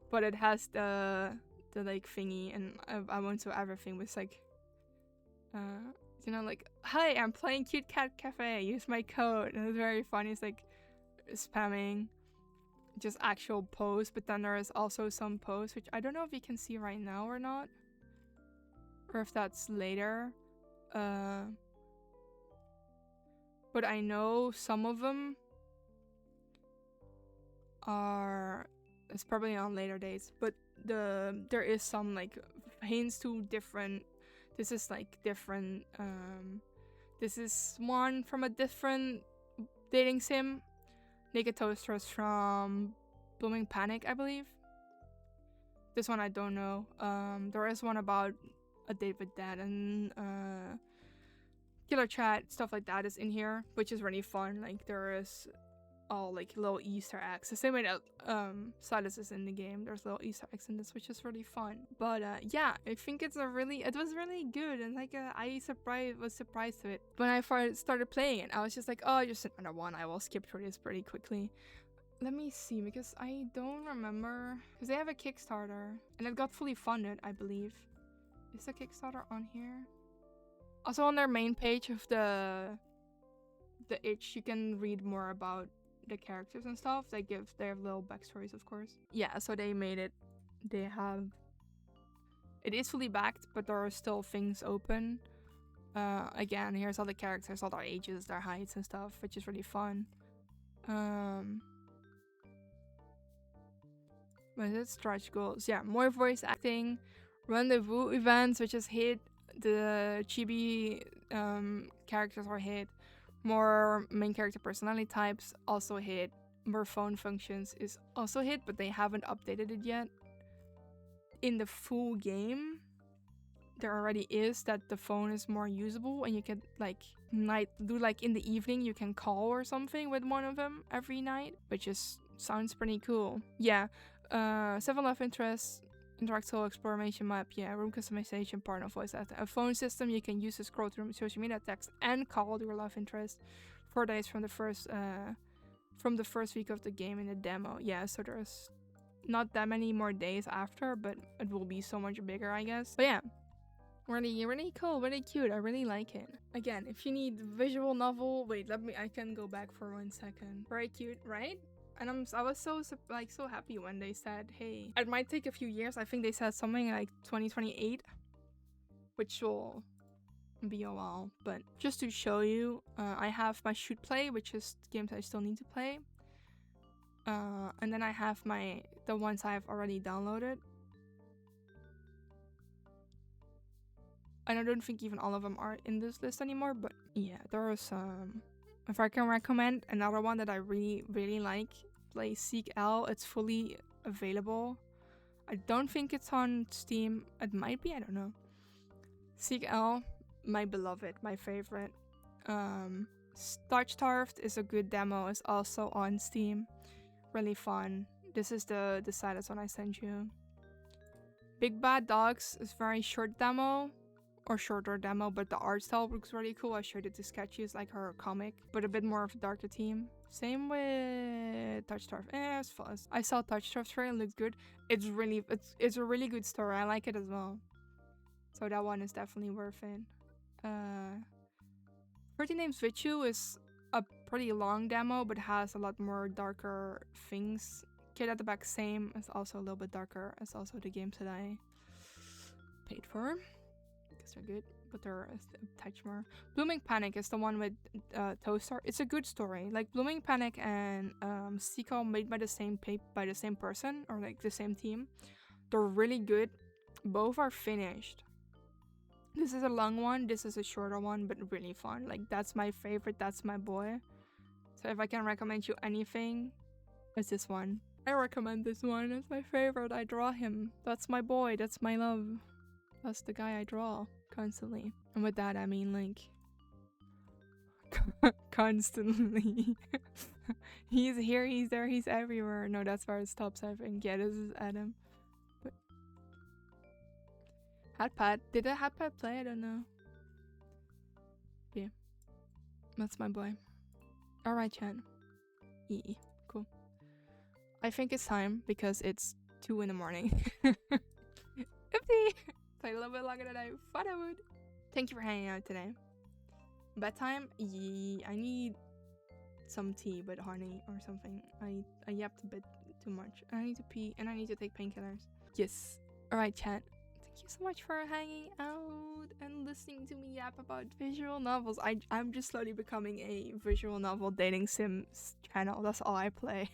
But it has the like thingy, and I want to everything with like... you know, like, hi, I'm playing Cute Cat Cafe, use my code. And it's very funny. It's like spamming just actual posts, but then there is also some posts, which I don't know if you can see right now or not. Or if that's later. But I know some of them are... It's probably on later dates. But there is some like hints to different... This is like different, this is one from a different dating sim. Naked Toasters from Blooming Panic, I believe. This one I don't know. There is one about a date with dad, and Killer Chat, stuff like that is in here, which is really fun. Like there is all like little Easter eggs. The same way that Silas is in the game, there's little Easter eggs in this, which is really fun. But yeah, I think it was really good, and like I was surprised to it. When I first started playing it, I was just like, oh, just another one, I will skip through this pretty quickly. Let me see, because I don't remember, because they have a Kickstarter and it got fully funded, I believe. Is the Kickstarter on here? Also on their main page of the itch, you can read more about the characters and stuff. They have little backstories, of course. Yeah, so they made it. It is fully backed, but there are still things open. Again, here's all the characters, all their ages, their heights and stuff, which is really fun. What is it? Stretch goals. Yeah, more voice acting, rendezvous events, which is hit. The chibi characters are hit. More main character personality types also hit. More phone functions is also hit, but they haven't updated it yet. In the full game, there already is that the phone is more usable, and you can like in the evening you can call or something with one of them every night, which is sounds pretty cool. Yeah, 7 love interests. Interactable exploration map, yeah, room customization, partner voice acting. A phone system you can use to scroll through social media, text, and call your love interest. 4 days from the first week of the game in the demo. Yeah, so there's not that many more days after, but it will be so much bigger, I guess. But yeah, really cool, really cute. I really like it. Again, if you need visual novel, wait, I can go back for 1 second. Very cute, right? And I was so happy when they said, hey, it might take a few years. I think they said something like 2028, which will be a while. But just to show you, I have my should play, which is games I still need to play. And then I have the ones I've already downloaded. And I don't think even all of them are in this list anymore, but yeah, there are some. If I can recommend another one that I really, really like, play Seek L. It's fully available. I don't think it's on Steam. It might be, I don't know. Seek L, my beloved, my favorite. Starved is a good demo. It's also on Steam. Really fun. This is the saddest one I sent you. Big Bad Dogs is very short demo. Or shorter demo, but the art style looks really cool. I showed it to Sketchy, like her comic, but a bit more of a darker theme. Same with Touch Turf. It's fun. I saw Touch Turf trailer, it looks good. It's a really good story. I like it as well. So that one is definitely worth it. 30 Names with You is a pretty long demo, but has a lot more darker things. Kid at the Back, same. It's also a little bit darker. It's also the games that I paid for. They're good, but they're a touch more. Blooming Panic is the one with Toaster. It's a good story. Like Blooming Panic and Sequel made by the same person or like the same team. They're really good. Both are finished. This is a long one. This is a shorter one, but really fun. Like that's my favorite. That's my boy. So if I can recommend you anything, it's this one. I recommend this one. It's my favorite. I draw him. That's my boy. That's my love. That's the guy I draw constantly. And with that, I mean like constantly. He's here, he's there, he's everywhere. No, that's where it stops, I think. Yeah, this is Adam. But Hatpad. Did the Hatpad play? I don't know. Yeah. That's my boy. Alright, Chan. EE. Cool. I think it's time because it's 2 in the morning. Oopsie! Played a little bit longer than I thought I would. Thank you for hanging out today. Bedtime? Yeah, I need some tea with honey or something. I yapped a bit too much. I need to pee and I need to take painkillers. Yes. Alright, chat. Thank you so much for hanging out and listening to me yap about visual novels. I'm just slowly becoming a visual novel dating sims channel. That's all I play.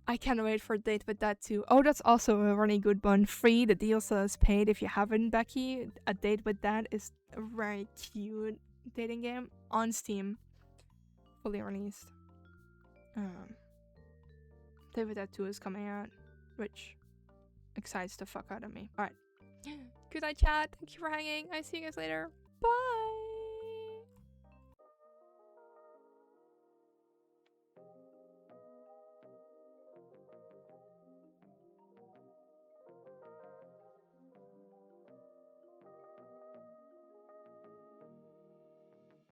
I can't wait for a date with that too. Oh, that's also a really good one. Free, the deal still is paid. If you haven't, Becky, a date with that is a very cute dating game on Steam. Fully released. Date with that 2 is coming out, which excites the fuck out of me. Alright. Good night, chat. Thank you for hanging. I see you guys later. Bye!